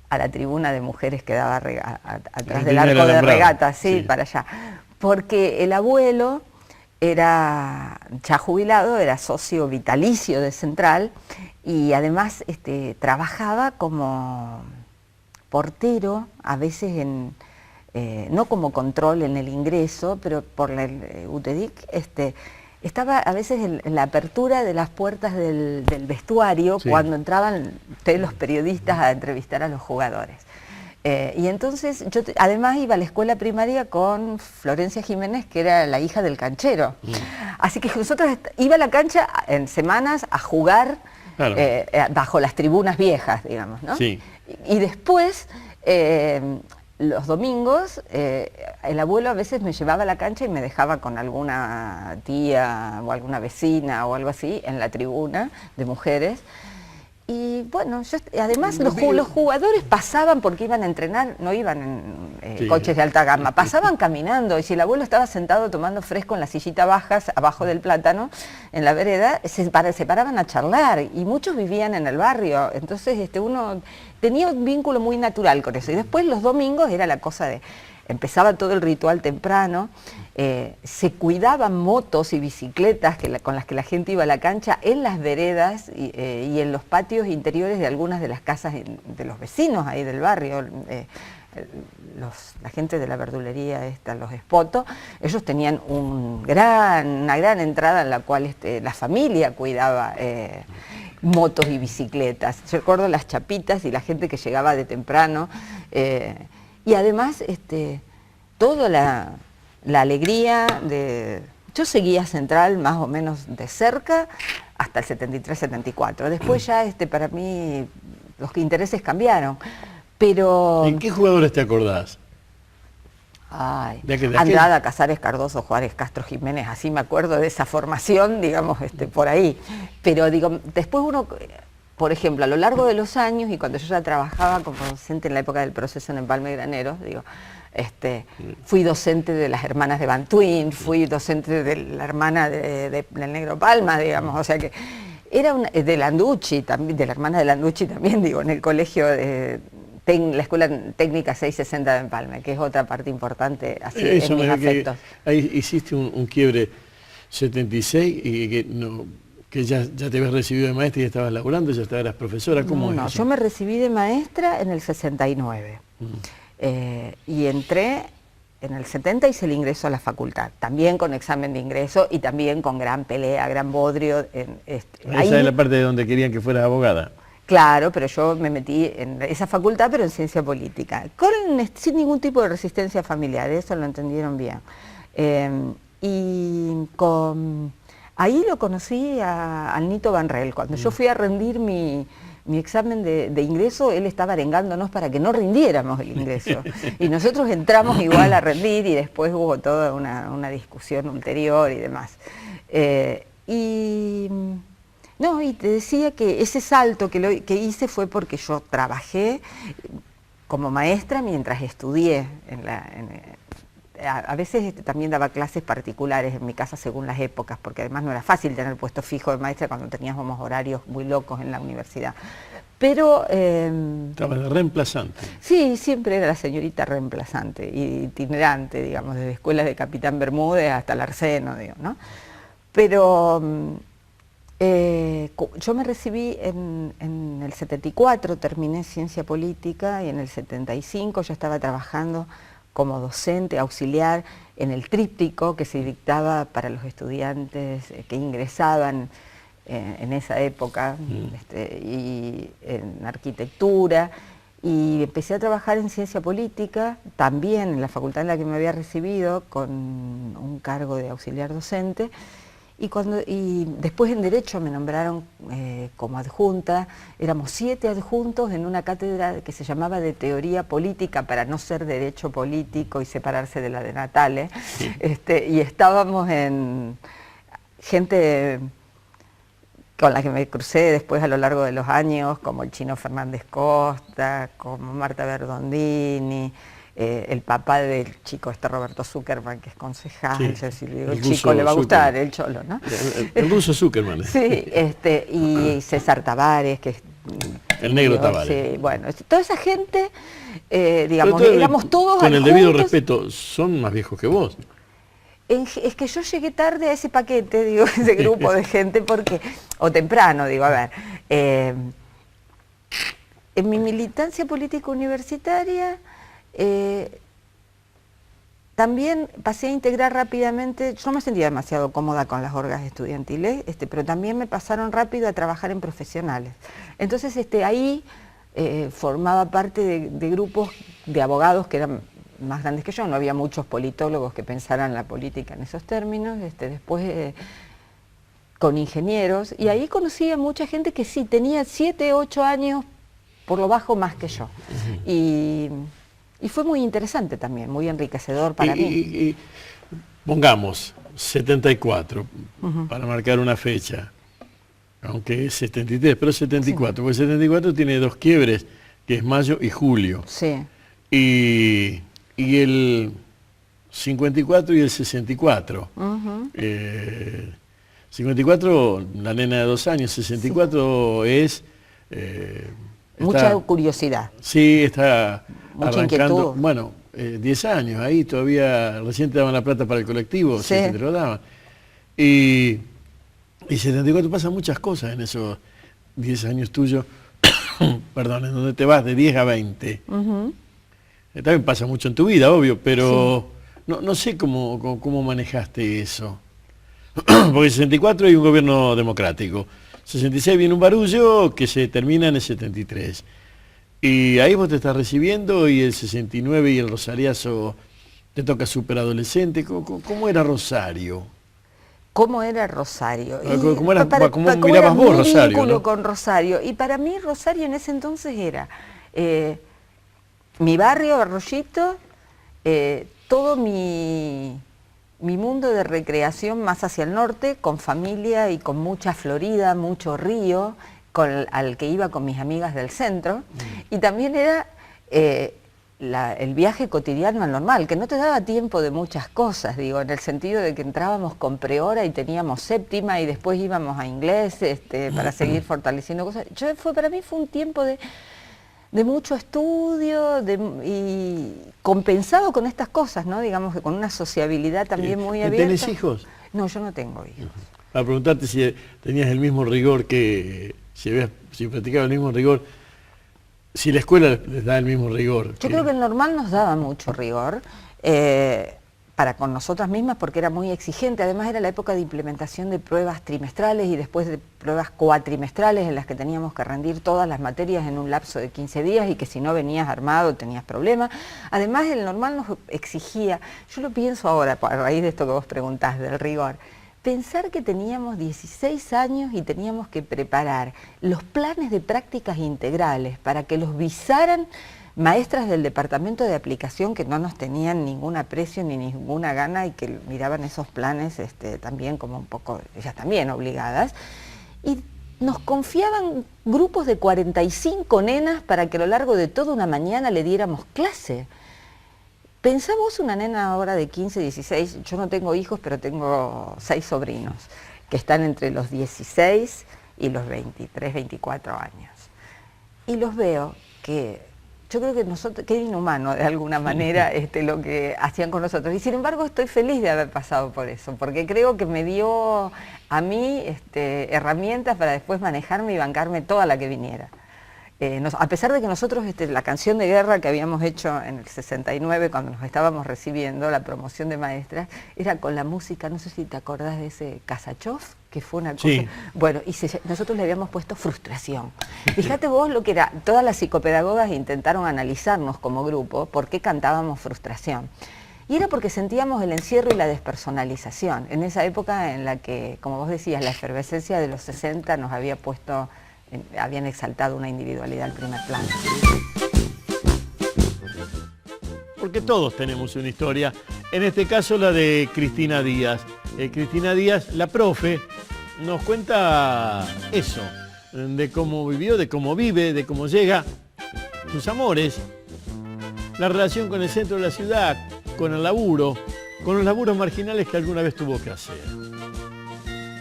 a la tribuna de mujeres que daba atrás del arco de regata, sí, para allá. Porque el abuelo era ya jubilado, era socio vitalicio de Central y además trabajaba como portero, a veces no como control en el ingreso, pero por la UTEDIC, estaba a veces en la apertura de las puertas del vestuario, sí, cuando entraban los periodistas a entrevistar a los jugadores. Y entonces yo además iba a la escuela primaria con Florencia Jiménez, que era la hija del canchero. Así que nosotros iba a la cancha en semanas a jugar, claro, bajo las tribunas viejas, digamos, ¿no? Sí. Y después, los domingos, el abuelo a veces me llevaba a la cancha y me dejaba con alguna tía o alguna vecina o algo así en la tribuna de mujeres. Y bueno, además los jugadores pasaban porque iban a entrenar, no iban en sí, coches de alta gama, pasaban caminando, y si el abuelo estaba sentado tomando fresco en la sillita baja, abajo del plátano, en la vereda, se paraban a charlar, y muchos vivían en el barrio, entonces uno tenía un vínculo muy natural con eso. Y después los domingos era la cosa de... Empezaba todo el ritual temprano, se cuidaban motos y bicicletas con las que la gente iba a la cancha en las veredas y en los patios interiores de algunas de las casas de los vecinos ahí del barrio. La gente de la verdulería los Espoto, ellos tenían una gran entrada en la cual la familia cuidaba motos y bicicletas. Yo recuerdo las chapitas y la gente que llegaba de temprano. Y además, toda la alegría de... Yo seguía Central más o menos de cerca hasta el 73-74. Después ya, para mí, los intereses cambiaron. Pero... ¿En qué jugadores te acordás? Ay, Andrada, Casares, Cardoso, Juárez, Castro, Jiménez, así me acuerdo de esa formación, digamos, por ahí. Pero digo, después uno... Por ejemplo, a lo largo de los años, y cuando yo ya trabajaba como docente en la época del proceso en Empalme y Graneros, fui docente de las hermanas de Bantuín, fui docente de la hermana del Negro Palma, digamos, o sea que era de Landucci, también, de la hermana de Landucci también, digo, en el colegio la Escuela Técnica 660 de Empalme, que es otra parte importante así, eso en mis afectos. Ahí hiciste un quiebre 76 y que ya te habías recibido de maestra y ya estabas laburando, ya eras profesora. ¿Cómo es eso? Yo me recibí de maestra en el 69 y entré en el 70, hice el ingreso a la facultad, también con examen de ingreso y también con gran pelea, gran bodrio. Esa es la parte de donde querían que fueras abogada. Claro, pero yo me metí en esa facultad, pero en ciencia política, sin ningún tipo de resistencia familiar, eso lo entendieron bien. Ahí lo conocí al Nito Banrel. Cuando yo fui a rendir mi examen de ingreso, él estaba arengándonos para que no rindiéramos el ingreso. Y nosotros entramos igual a rendir y después hubo toda una discusión ulterior y demás. Y te decía que ese salto que hice fue porque yo trabajé como maestra mientras estudié a veces también daba clases particulares en mi casa según las épocas, porque además no era fácil tener puesto fijo de maestra cuando teníamos horarios muy locos en la universidad. Pero... Estaba de reemplazante. Sí, siempre era la señorita reemplazante, itinerante, digamos, desde escuelas de Capitán Bermúdez hasta el Arseno, digo, ¿no? Pero yo me recibí en el 74, terminé ciencia política, y en el 75 yo estaba trabajando como docente auxiliar en el tríptico que se dictaba para los estudiantes que ingresaban en esa época, y en arquitectura, y empecé a trabajar en ciencia política, también en la facultad en la que me había recibido, con un cargo de auxiliar docente, y después en Derecho me nombraron como adjunta. Éramos 7 adjuntos en una cátedra que se llamaba de Teoría Política, para no ser Derecho Político y separarse de la de Natale. Sí. Y estábamos en gente con la que me crucé después a lo largo de los años, como el Chino Fernández Costa, como Marta Verdondini, el papá del chico Roberto Zuckerman, que es concejal. Sí, si le digo, el chico le va a gustar, el cholo, ¿no? El ruso Zuckerman. Sí, y César Tavares, que es... El negro Tavares. Sí, bueno, toda esa gente, digamos, éramos todos con el debido respeto, son más viejos que vos. Es que yo llegué tarde a ese paquete, digo, ese grupo de gente, porque, o temprano, digo, a ver, en mi militancia política universitaria, también pasé a integrar rápidamente, yo no me sentía demasiado cómoda con las orgas estudiantiles, pero también me pasaron rápido a trabajar en profesionales. Entonces ahí formaba parte de grupos de abogados que eran más grandes que yo, no había muchos politólogos que pensaran la política en esos términos, después con ingenieros, y ahí conocí a mucha gente que sí, tenía 7, 8 años, por lo bajo más que yo. Y fue muy interesante también, muy enriquecedor para mí. Y pongamos 74, para marcar una fecha, aunque es 73, pero 74, sí. Porque 74 tiene 2 quiebres, que es mayo y julio. Sí. Y el 54 y el 64. 54, la nena de 2 años, 64 sí. Es... mucha curiosidad. Sí, está... Mucha arrancando, inquietud. bueno, 10 años, ahí todavía recién te daban la plata para el colectivo, sí. Si te lo daban. Y 74 pasan muchas cosas en esos 10 años tuyos, perdón, en donde te vas de 10 a 20. También pasa mucho en tu vida, obvio, pero sí. no sé cómo manejaste eso. Porque en 64 hay un gobierno democrático, 66 viene un barullo que se termina en el 73. Y ahí vos te estás recibiendo y el 69 y el rosariazo te toca superadolescente. ¿Cómo era Rosario? ¿Cómo era Rosario? ¿Cómo mirabas vos Rosario? Vínculo, ¿no? Con Rosario. Y para mí Rosario en ese entonces era mi barrio, Arroyito, todo mi mundo de recreación más hacia el norte, con familia y con mucha Florida, mucho río, al que iba con mis amigas del centro, y también era el viaje cotidiano al normal, que no te daba tiempo de muchas cosas, digo, en el sentido de que entrábamos con prehora y teníamos séptima y después íbamos a inglés para seguir fortaleciendo cosas. Para mí fue un tiempo de mucho estudio y compensado con estas cosas, ¿no? Digamos que con una sociabilidad también muy abierta. ¿Tenés hijos? No, yo no tengo hijos. Para preguntarte si tenías el mismo rigor si practicaba el mismo rigor, si la escuela les da el mismo rigor. Yo creo que el normal nos daba mucho rigor, para con nosotras mismas, porque era muy exigente. Además era la época de implementación de pruebas trimestrales y después de pruebas cuatrimestrales en las que teníamos que rendir todas las materias en un lapso de 15 días y que si no venías armado tenías problemas. Además el normal nos exigía, yo lo pienso ahora a raíz de esto que vos preguntás del rigor, pensar que teníamos 16 años y teníamos que preparar los planes de prácticas integrales para que los visaran maestras del departamento de aplicación que no nos tenían ningún aprecio ni ninguna gana y que miraban esos planes también como un poco, ellas también obligadas, y nos confiaban grupos de 45 nenas para que a lo largo de toda una mañana le diéramos clase. Pensá vos una nena ahora de 15, 16, yo no tengo hijos, pero tengo 6 sobrinos, que están entre los 16 y los 23, 24 años. Y los veo que yo creo que que era inhumano de alguna manera lo que hacían con nosotros. Y sin embargo estoy feliz de haber pasado por eso, porque creo que me dio a mí herramientas para después manejarme y bancarme toda la que viniera. A pesar de que nosotros la canción de guerra que habíamos hecho en el 69 cuando nos estábamos recibiendo, la promoción de maestras, era con la música, no sé si te acordás de ese Kasachov, que fue una cosa... Sí. Bueno, y nosotros le habíamos puesto frustración. Fíjate vos lo que era, todas las psicopedagogas intentaron analizarnos como grupo por qué cantábamos frustración. Y era porque sentíamos el encierro y la despersonalización, en esa época en la que, como vos decías, la efervescencia de los 60 nos había puesto... habían exaltado una individualidad al primer plano. Porque todos tenemos una historia, en este caso la de Cristina Díaz. Cristina Díaz, la profe, nos cuenta eso, de cómo vivió, de cómo vive, de cómo llega, sus amores, la relación con el centro de la ciudad, con el laburo, con los laburos marginales que alguna vez tuvo que hacer.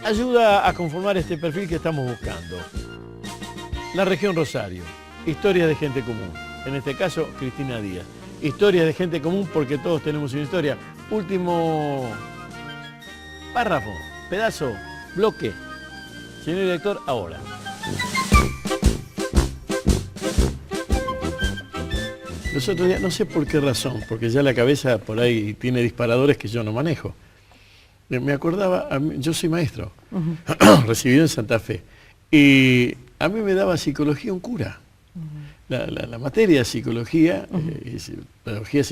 Ayuda a conformar este perfil que estamos buscando. La región Rosario, historias de gente común, en este caso Cristina Díaz. Historias de gente común porque todos tenemos una historia. Último párrafo, pedazo, bloque. Señor director, ahora. Los otros días, no sé por qué razón, porque ya la cabeza por ahí tiene disparadores que yo no manejo. Me acordaba, yo soy maestro, recibido en Santa Fe, y a mí me daba psicología un cura. La materia de psicología, pedagogía,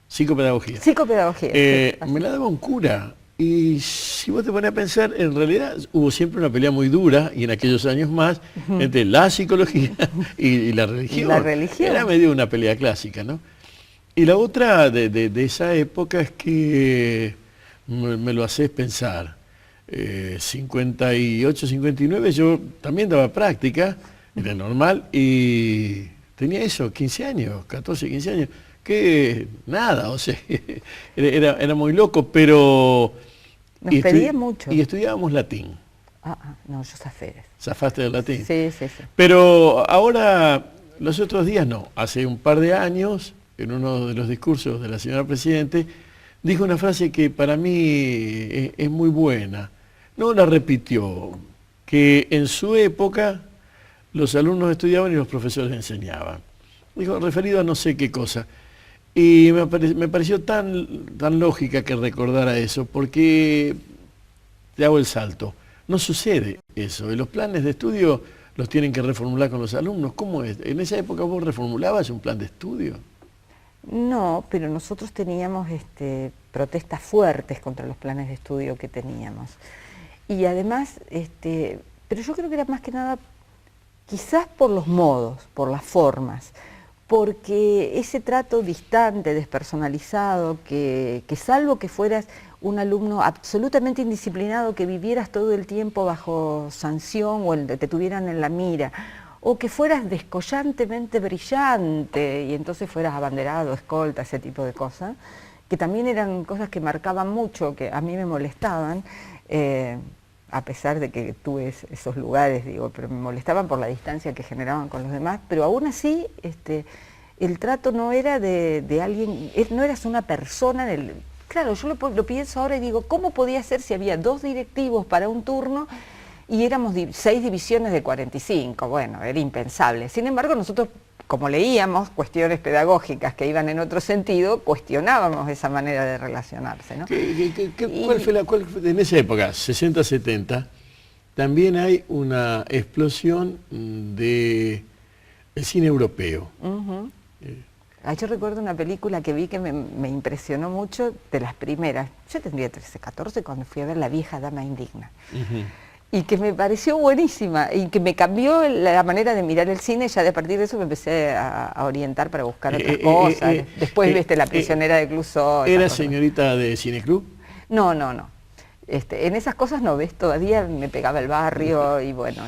psicopedagogía. Psicopedagogía. Sí, Me la daba un cura. Y si vos te pones a pensar, en realidad hubo siempre una pelea muy dura, y en aquellos años más, entre la psicología y la religión. La religión. Era medio una pelea clásica, ¿no? Y la otra de esa época es que me lo haces pensar. 58, 59, yo también daba práctica, era normal, y tenía eso, 15 años, 14, 15 años, que nada, o sea, era muy loco, pero... Nos pedía mucho. Y estudiábamos latín. No, yo zafé. ¿Zafaste del latín? Sí. Pero ahora, los otros días no, hace un par de años, en uno de los discursos de la señora Presidente, dijo una frase que para mí es muy buena. No la repitió, que en su época los alumnos estudiaban y los profesores enseñaban. Dijo, referido a no sé qué cosa. Y me pareció tan lógica que recordara eso, porque te hago el salto. No sucede eso. Y los planes de estudio los tienen que reformular con los alumnos. ¿Cómo es? ¿En esa época vos reformulabas un plan de estudio? No, pero nosotros teníamos protestas fuertes contra los planes de estudio que teníamos. Y además, pero yo creo que era más que nada, quizás por los modos, por las formas, porque ese trato distante, despersonalizado, que salvo que fueras un alumno absolutamente indisciplinado, que vivieras todo el tiempo bajo sanción o te tuvieran en la mira, o que fueras descollantemente brillante y entonces fueras abanderado, escolta, ese tipo de cosas, que también eran cosas que marcaban mucho, que a mí me molestaban, a pesar de que tuve esos lugares, pero me molestaban por la distancia que generaban con los demás, pero aún así el trato no era de alguien, no eras una persona, claro, yo lo pienso ahora y digo, ¿cómo podía ser si había 2 directivos para un turno y éramos 6 divisiones de 45? Bueno, era impensable. Sin embargo, nosotros, como leíamos cuestiones pedagógicas que iban en otro sentido, cuestionábamos esa manera de relacionarse, ¿no? ¿Cuál fue en esa época, 60, 70, también hay una explosión del cine europeo? Yo recuerdo una película que vi que me impresionó mucho, de las primeras. Yo tendría 13, 14 cuando fui a ver La vieja dama indigna. Y que me pareció buenísima y que me cambió la manera de mirar el cine. Ya a partir de eso me empecé a orientar para buscar otras cosas. Después La prisionera de Clouseau. ¿Era señorita de cineclub? No. En esas cosas no, ves, todavía me pegaba el barrio y bueno,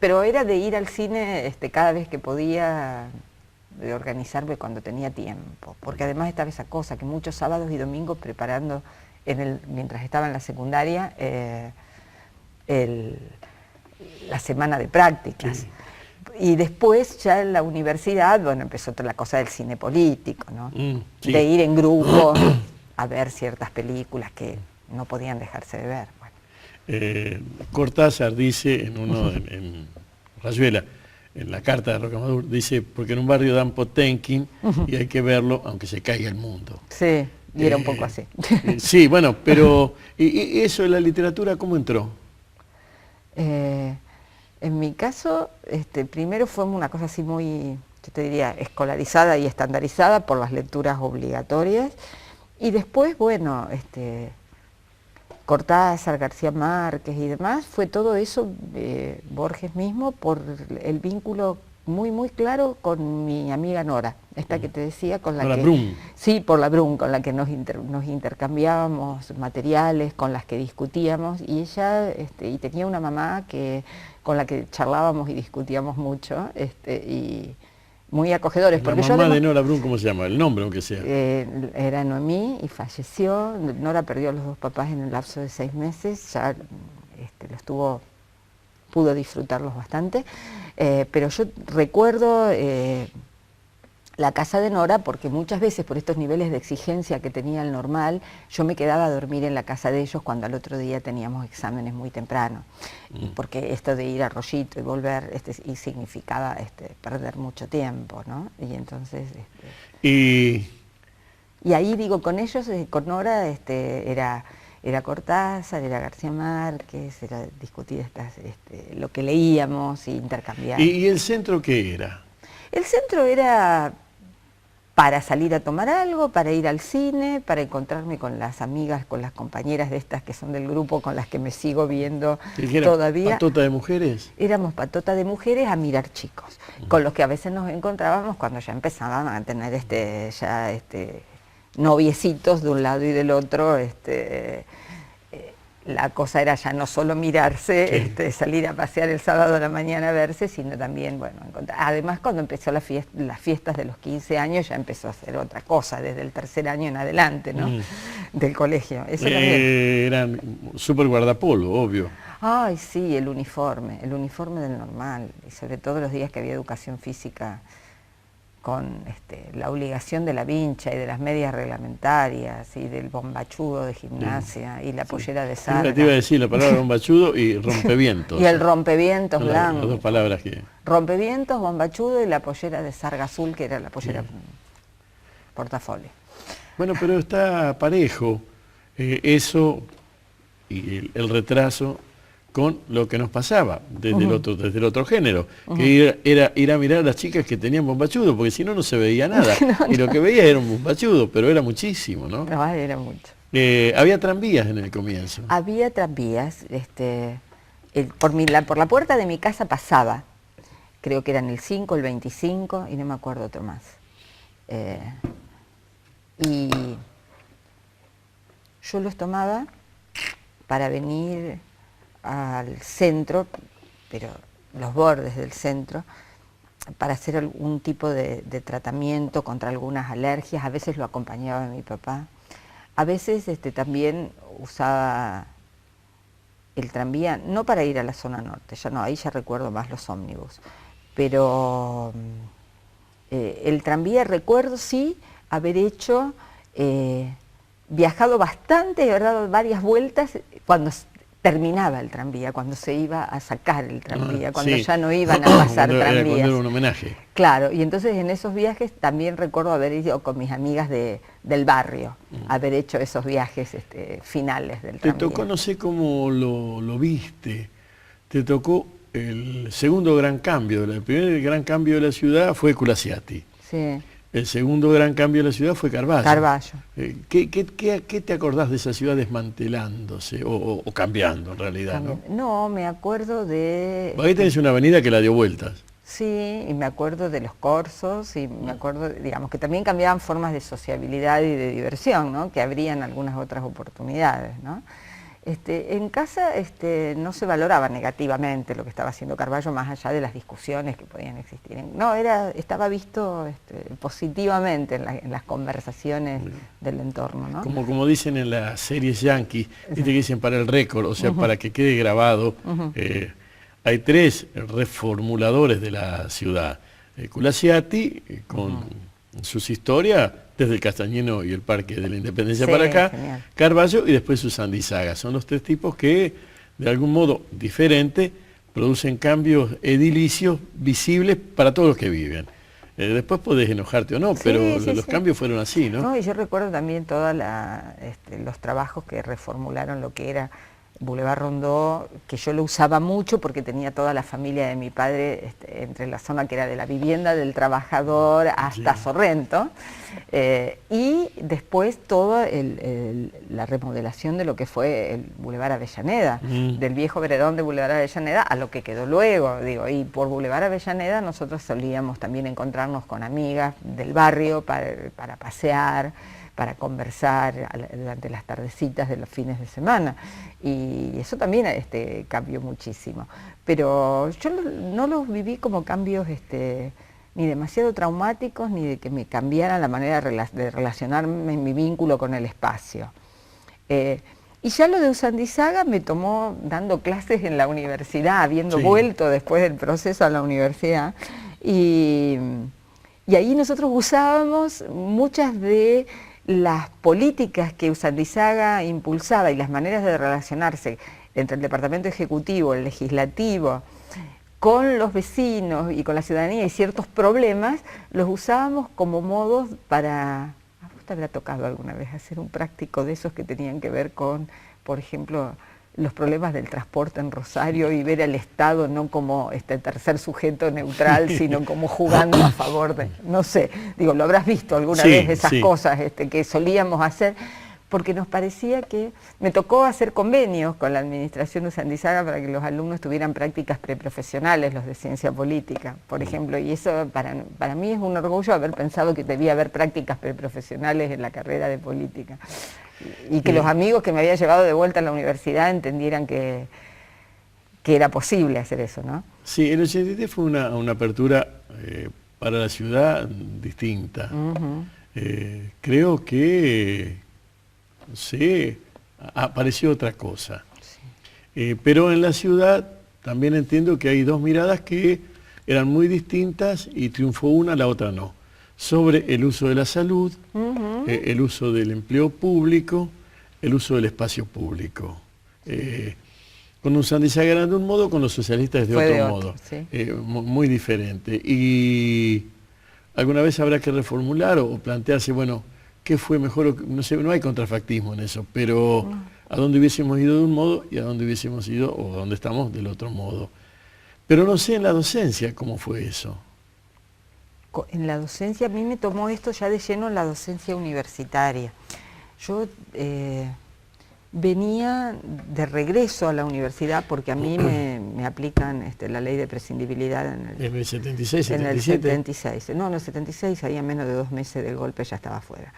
pero era de ir al cine cada vez que podía, de organizarme cuando tenía tiempo, porque además estaba esa cosa que muchos sábados y domingos preparando, mientras estaba en la secundaria, la semana de prácticas. Y después ya en la universidad, bueno, empezó toda la cosa del cine político, ¿no? Sí. De ir en grupo a ver ciertas películas que no podían dejarse de ver. Bueno. Cortázar dice en Rayuela, en la carta de Rocamadour, dice, porque en un barrio dan Potemkin y hay que verlo aunque se caiga el mundo. Sí, y era un poco así. Sí, bueno, pero ¿y eso de la literatura cómo entró? En mi caso, primero fue una cosa así muy, yo te diría, escolarizada y estandarizada por las lecturas obligatorias, y después, bueno, Cortázar, García Márquez y demás, fue todo eso, Borges mismo, por el vínculo muy, muy claro con mi amiga Nora, esta que te decía, con la que... Brun. Sí, por la Brun, con la que nos intercambiábamos materiales, con las que discutíamos, y ella, y tenía una mamá con la que charlábamos y discutíamos mucho, y muy acogedores. La mamá de Nora Brun, ¿cómo se llama? El nombre, aunque sea. Era Noemí y falleció. Nora perdió a los 2 papás en el lapso de 6 meses, ya pudo disfrutarlos bastante, pero yo recuerdo la casa de Nora, porque muchas veces por estos niveles de exigencia que tenía el Normal, yo me quedaba a dormir en la casa de ellos cuando al otro día teníamos exámenes muy temprano, porque esto de ir a Rollito y volver y significaba perder mucho tiempo, ¿no? Y entonces... Y ahí digo, con ellos, con Nora, era Cortázar, era García Márquez, era discutir lo que leíamos e intercambiar. ¿Y el centro qué era? El centro era para salir a tomar algo, para ir al cine, para encontrarme con las amigas, con las compañeras de estas que son del grupo, con las que me sigo viendo todavía. ¿Patota de mujeres? Éramos patota de mujeres a mirar chicos, con los que a veces nos encontrábamos cuando ya empezaban a tener noviecitos de un lado y del otro. La cosa era ya no solo mirarse, sí, salir a pasear el sábado a la mañana a verse, sino también, bueno, además cuando empezó las fiestas de los 15 años ya empezó a hacer otra cosa, desde el tercer año en adelante, ¿no? Del colegio. Eso eran súper guardapolvo, obvio. Ay, sí, el uniforme del Normal, y sobre todo los días que había educación física, con la obligación de la vincha y de las medias reglamentarias y del bombachudo de gimnasia y la pollera de sarga. Te iba a decir la palabra bombachudo y rompevientos. Y el rompevientos blanco. Las dos palabras que... Rompevientos, bombachudo y la pollera de sarga azul, que era la pollera portafolio. Bueno, pero está parejo eso y el retraso con lo que nos pasaba desde el otro género, que era ir a mirar a las chicas que tenían bombachudo, porque si no, no se veía nada. Y lo que veía era un bombachudo, pero era muchísimo, ¿no? No, era mucho. Había tranvías en el comienzo. Había tranvías, por la puerta de mi casa pasaba, creo que eran el 5, el 25, y no me acuerdo otro más. Y yo los tomaba para venir al centro, pero los bordes del centro, para hacer algún tipo de tratamiento contra algunas alergias. A veces lo acompañaba mi papá, a veces también usaba el tranvía, no para ir a la zona norte, ya no, ahí ya recuerdo más los ómnibus, pero el tranvía recuerdo sí haber hecho, viajado bastante y haber dado varias vueltas cuando terminaba el tranvía, cuando se iba a sacar el tranvía, cuando sí, ya no iban a pasar tranvías. Cuando era un homenaje. Claro, y entonces en esos viajes también recuerdo haber ido con mis amigas del barrio, haber hecho esos viajes finales del tranvía. Te tocó, no sé cómo lo viste, te tocó el segundo gran cambio. El primer gran cambio de la ciudad fue Culaciati. Sí. El segundo gran cambio de la ciudad fue Carballo. Carballo. ¿Qué te acordás de esa ciudad desmantelándose o cambiando en realidad? No, me acuerdo de... Ahí tenés una avenida que la dio vueltas. Sí, y me acuerdo de los corsos, y me acuerdo, digamos, que también cambiaban formas de sociabilidad y de diversión, ¿no? Que abrían algunas otras oportunidades, ¿no? En casa no se valoraba negativamente lo que estaba haciendo Carballo, más allá de las discusiones que podían existir. No, estaba visto positivamente en las conversaciones del entorno, ¿no? Como dicen en las series yanquis, viste que dicen para el récord, o sea, para que quede grabado, hay tres reformuladores de la ciudad. Culaciati, con sus historias, desde el Castañino y el Parque de la Independencia para acá, genial. Carballo y después Susandizaga. Son los tres tipos que, de algún modo diferente, producen cambios edilicios visibles para todos los que viven. Después podés enojarte o no, pero los cambios fueron así, ¿no? No, y yo recuerdo también todos los trabajos que reformularon lo que era Boulevard Rondó, que yo lo usaba mucho porque tenía toda la familia de mi padre entre la zona que era de la vivienda del trabajador hasta Sorrento, y después toda la remodelación de lo que fue el Boulevard Avellaneda, del viejo veredón de Boulevard Avellaneda a lo que quedó luego, digo, y por Boulevard Avellaneda nosotros solíamos también encontrarnos con amigas del barrio para pasear, para conversar durante las tardecitas de los fines de semana, y eso también cambió muchísimo, pero yo no los viví como cambios ni demasiado traumáticos, ni de que me cambiara la manera de relacionarme en mi vínculo con el espacio. Y ya lo de Usandizaga me tomó dando clases en la universidad, habiendo vuelto después del proceso a la universidad, y Y ahí nosotros usábamos muchas de las políticas que Usandizaga impulsaba y las maneras de relacionarse entre el departamento ejecutivo, el legislativo, con los vecinos y con la ciudadanía y ciertos problemas, los usábamos como modos para... ¿A vos te habrá tocado alguna vez hacer un práctico de esos que tenían que ver con, por ejemplo, los problemas del transporte en Rosario y ver al Estado no como este tercer sujeto neutral, sino como jugando a favor de, no sé, digo, lo habrás visto alguna vez esas cosas que solíamos hacer, porque nos parecía que, me tocó hacer convenios con la administración Usandizaga para que los alumnos tuvieran prácticas preprofesionales, los de ciencia política, por ejemplo, y eso para mí es un orgullo haber pensado que debía haber prácticas preprofesionales en la carrera de política. Y que los amigos que me había llevado de vuelta a la universidad entendieran que era posible hacer eso, ¿no? Sí, el 83 fue una apertura para la ciudad distinta. Creo que apareció otra cosa. Sí. Pero en la ciudad también entiendo que hay dos miradas que eran muy distintas y triunfó una, la otra no. Sobre el uso de la salud, el uso del empleo público, el uso del espacio público. Con Usandizaga eran de un modo, con los socialistas de otro modo. Sí. Muy diferente. Y alguna vez habrá que reformular o plantearse, bueno, ¿qué fue mejor? No sé, no hay contrafactismo en eso, pero a dónde hubiésemos ido de un modo y a dónde hubiésemos ido, o a dónde estamos, del otro modo. Pero no sé en la docencia cómo fue eso. En la docencia, a mí me tomó esto ya de lleno en la docencia universitaria. Yo venía de regreso a la universidad porque a mí me aplican la ley de prescindibilidad en el 76, 77. En el 76. No, en el 76, ahí a menos de 2 meses del golpe ya estaba fuera.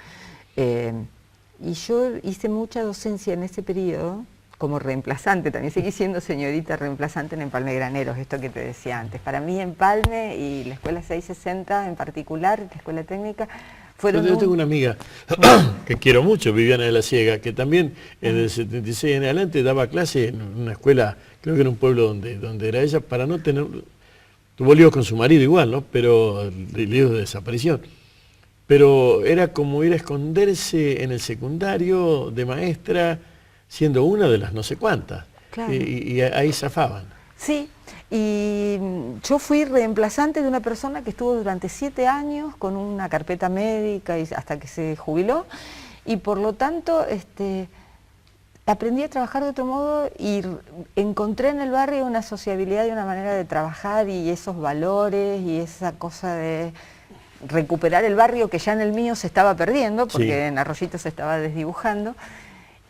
Y yo hice mucha docencia en ese periodo como reemplazante, también seguí siendo señorita reemplazante en Empalme Graneros, esto que te decía antes. Para mí Empalme y la Escuela 660 en particular, la Escuela Técnica, fueron... Yo tengo una amiga que quiero mucho, Viviana de la Ciega, que también en el 76 en adelante daba clase en una escuela, creo que en un pueblo donde era ella, para no tener... Tuvo líos con su marido igual, ¿no? Pero líos de desaparición. Pero era como ir a esconderse en el secundario de maestra, siendo una de las no sé cuántas, claro. y ahí zafaban. Sí, y yo fui reemplazante de una persona que estuvo durante 7 años con una carpeta médica y hasta que se jubiló, y por lo tanto aprendí a trabajar de otro modo y encontré en el barrio una sociabilidad y una manera de trabajar y esos valores y esa cosa de recuperar el barrio que ya en el mío se estaba perdiendo, porque en Arroyito se estaba desdibujando.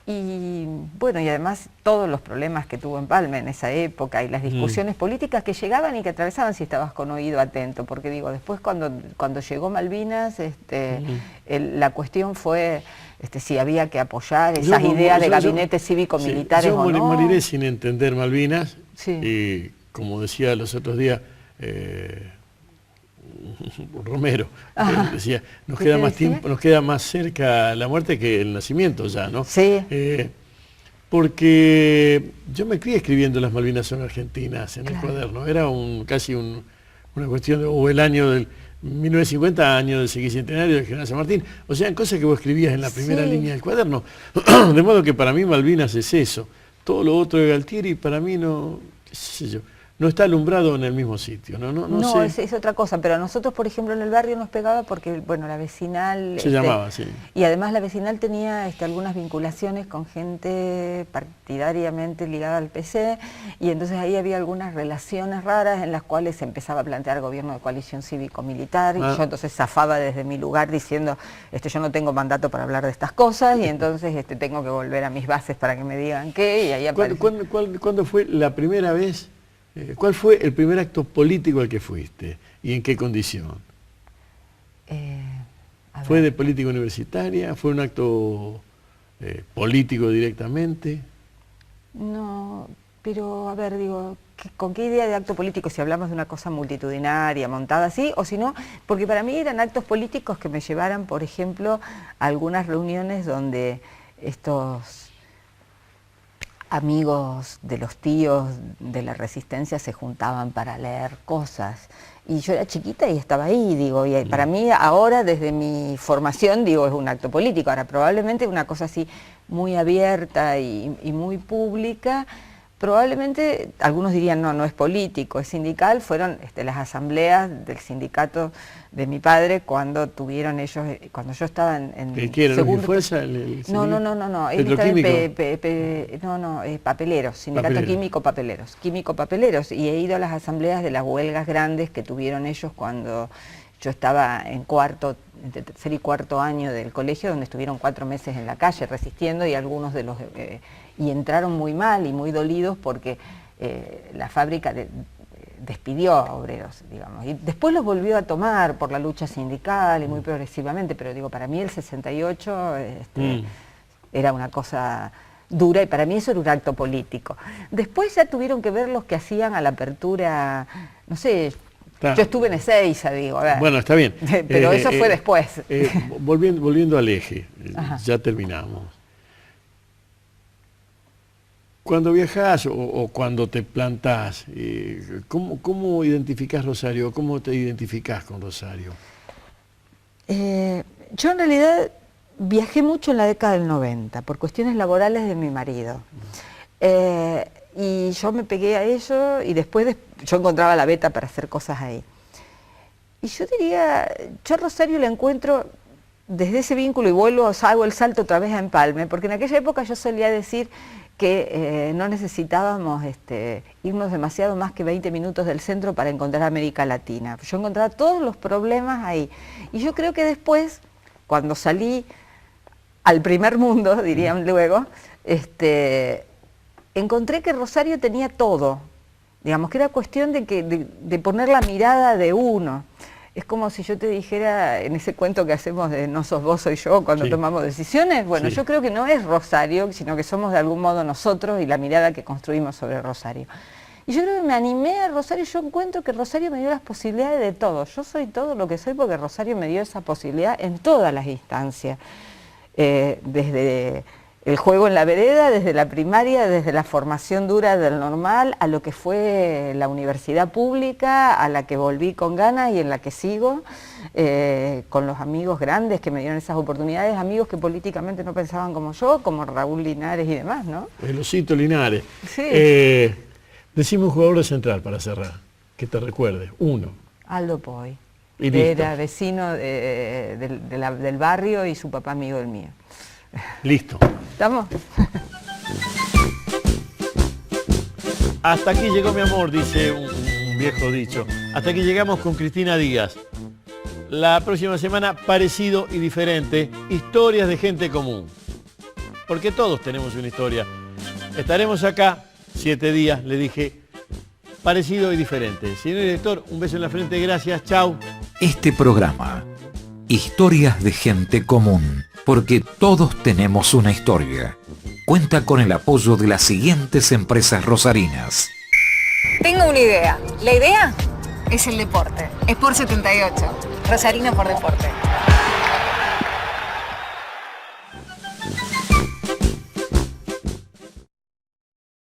Y bueno, y además todos los problemas que tuvo Empalme en esa época y las discusiones políticas que llegaban y que atravesaban si estabas con oído atento, porque digo, después cuando llegó Malvinas, la cuestión fue si había que apoyar esas ideas de gabinetes cívico-militares o no. Yo moriré sin entender Malvinas, y como decía los otros días, Romero decía, nos queda más tiempo, nos queda más cerca la muerte que el nacimiento ya, ¿no? Sí. Porque yo me crié escribiendo Las Malvinas son argentinas en el cuaderno, era casi una cuestión o el año del 1950, año del sesquicentenario del general San Martín, o sea, cosas que vos escribías en la primera línea del cuaderno, de modo que para mí Malvinas es eso, todo lo otro de Galtieri para mí no, qué sé yo, no está alumbrado en el mismo sitio, no sé. Es otra cosa, pero a nosotros, por ejemplo, en el barrio nos pegaba porque, bueno, la vecinal... Se llamaba, sí. Y además la vecinal tenía algunas vinculaciones con gente partidariamente ligada al PC, y entonces ahí había algunas relaciones raras en las cuales se empezaba a plantear gobierno de coalición cívico-militar, y yo entonces zafaba desde mi lugar diciendo, yo no tengo mandato para hablar de estas cosas, y entonces tengo que volver a mis bases para que me digan qué, y ahí apareció... ¿Cuándo fue la primera vez? ¿Cuál fue el primer acto político al que fuiste? ¿Y en qué condición? ¿Fue de política universitaria? ¿Fue un acto político directamente? No, pero a ver, digo, ¿con qué idea de acto político? Si hablamos de una cosa multitudinaria, montada así, o si no, porque para mí eran actos políticos que me llevaran, por ejemplo, a algunas reuniones donde amigos de los tíos de la Resistencia se juntaban para leer cosas. Y yo era chiquita y estaba ahí, digo, y para mí ahora, desde mi formación, digo, es un acto político. Ahora, probablemente una cosa así muy abierta y muy pública, probablemente algunos dirían, no, no es político, es sindical. Fueron las asambleas del sindicato de mi padre cuando tuvieron ellos, cuando yo estaba en ¿Qué era? segundo... ¿Fuerza? No. ¿Petroquímico? Papeleros, sindicato químico papeleros, y he ido a las asambleas de las huelgas grandes que tuvieron ellos cuando yo estaba en entre tercer y cuarto año del colegio, donde estuvieron 4 meses en la calle resistiendo, y algunos de los y entraron muy mal y muy dolidos porque la fábrica despidió a obreros, digamos, y después los volvió a tomar por la lucha sindical y muy progresivamente, pero digo, para mí el 68 era una cosa dura, y para mí eso era un acto político. Después ya tuvieron que ver los que hacían a la apertura, no sé, claro. Yo estuve en Ezeiza, digo, a ver. Bueno, está bien. Pero eso fue después. Volviendo al eje, ya terminamos. Cuando viajás o cuando te plantás, ¿cómo identificás Rosario? ¿Cómo te identificás con Rosario? Yo en realidad viajé mucho en la década del 90 por cuestiones laborales de mi marido. Y yo me pegué a ello, y después yo encontraba la beta para hacer cosas ahí. Y yo diría, yo a Rosario le encuentro desde ese vínculo, y hago el salto otra vez a Empalme, porque en aquella época yo solía decir que no necesitábamos irnos demasiado más que 20 minutos del centro para encontrar América Latina. Yo encontraba todos los problemas ahí. Y yo creo que después, cuando salí al primer mundo, dirían luego, encontré que Rosario tenía todo. Digamos que era cuestión de poner la mirada de uno. Es como si yo te dijera, en ese cuento que hacemos de no sos vos, soy yo, cuando tomamos decisiones, bueno, yo creo que no es Rosario, sino que somos de algún modo nosotros y la mirada que construimos sobre Rosario. Y yo creo que me animé a Rosario, yo encuentro que Rosario me dio las posibilidades de todo. Yo soy todo lo que soy porque Rosario me dio esa posibilidad en todas las instancias, desde el juego en la vereda, desde la primaria, desde la formación dura del normal, a lo que fue la universidad pública, a la que volví con ganas y en la que sigo, con los amigos grandes que me dieron esas oportunidades, amigos que políticamente no pensaban como yo, como Raúl Linares y demás, ¿no? El Osito Linares. Sí. Decime un jugador de Central para cerrar, que te recuerde, uno. Aldo Poi. Y listo. Era vecino del barrio y su papá amigo del mío. Listo. ¿Estamos? Hasta aquí llegó mi amor, dice un viejo dicho. Hasta aquí llegamos con Cristina Díaz. La próxima semana, parecido y diferente, historias de gente común. Porque todos tenemos una historia. Estaremos acá 7 días, le dije, parecido y diferente. Señor director, un beso en la frente, gracias, chau. Este programa, Historias de Gente Común, porque todos tenemos una historia, cuenta con el apoyo de las siguientes empresas rosarinas. Tengo una idea. La idea es el deporte. Sport 78. Rosarino por deporte.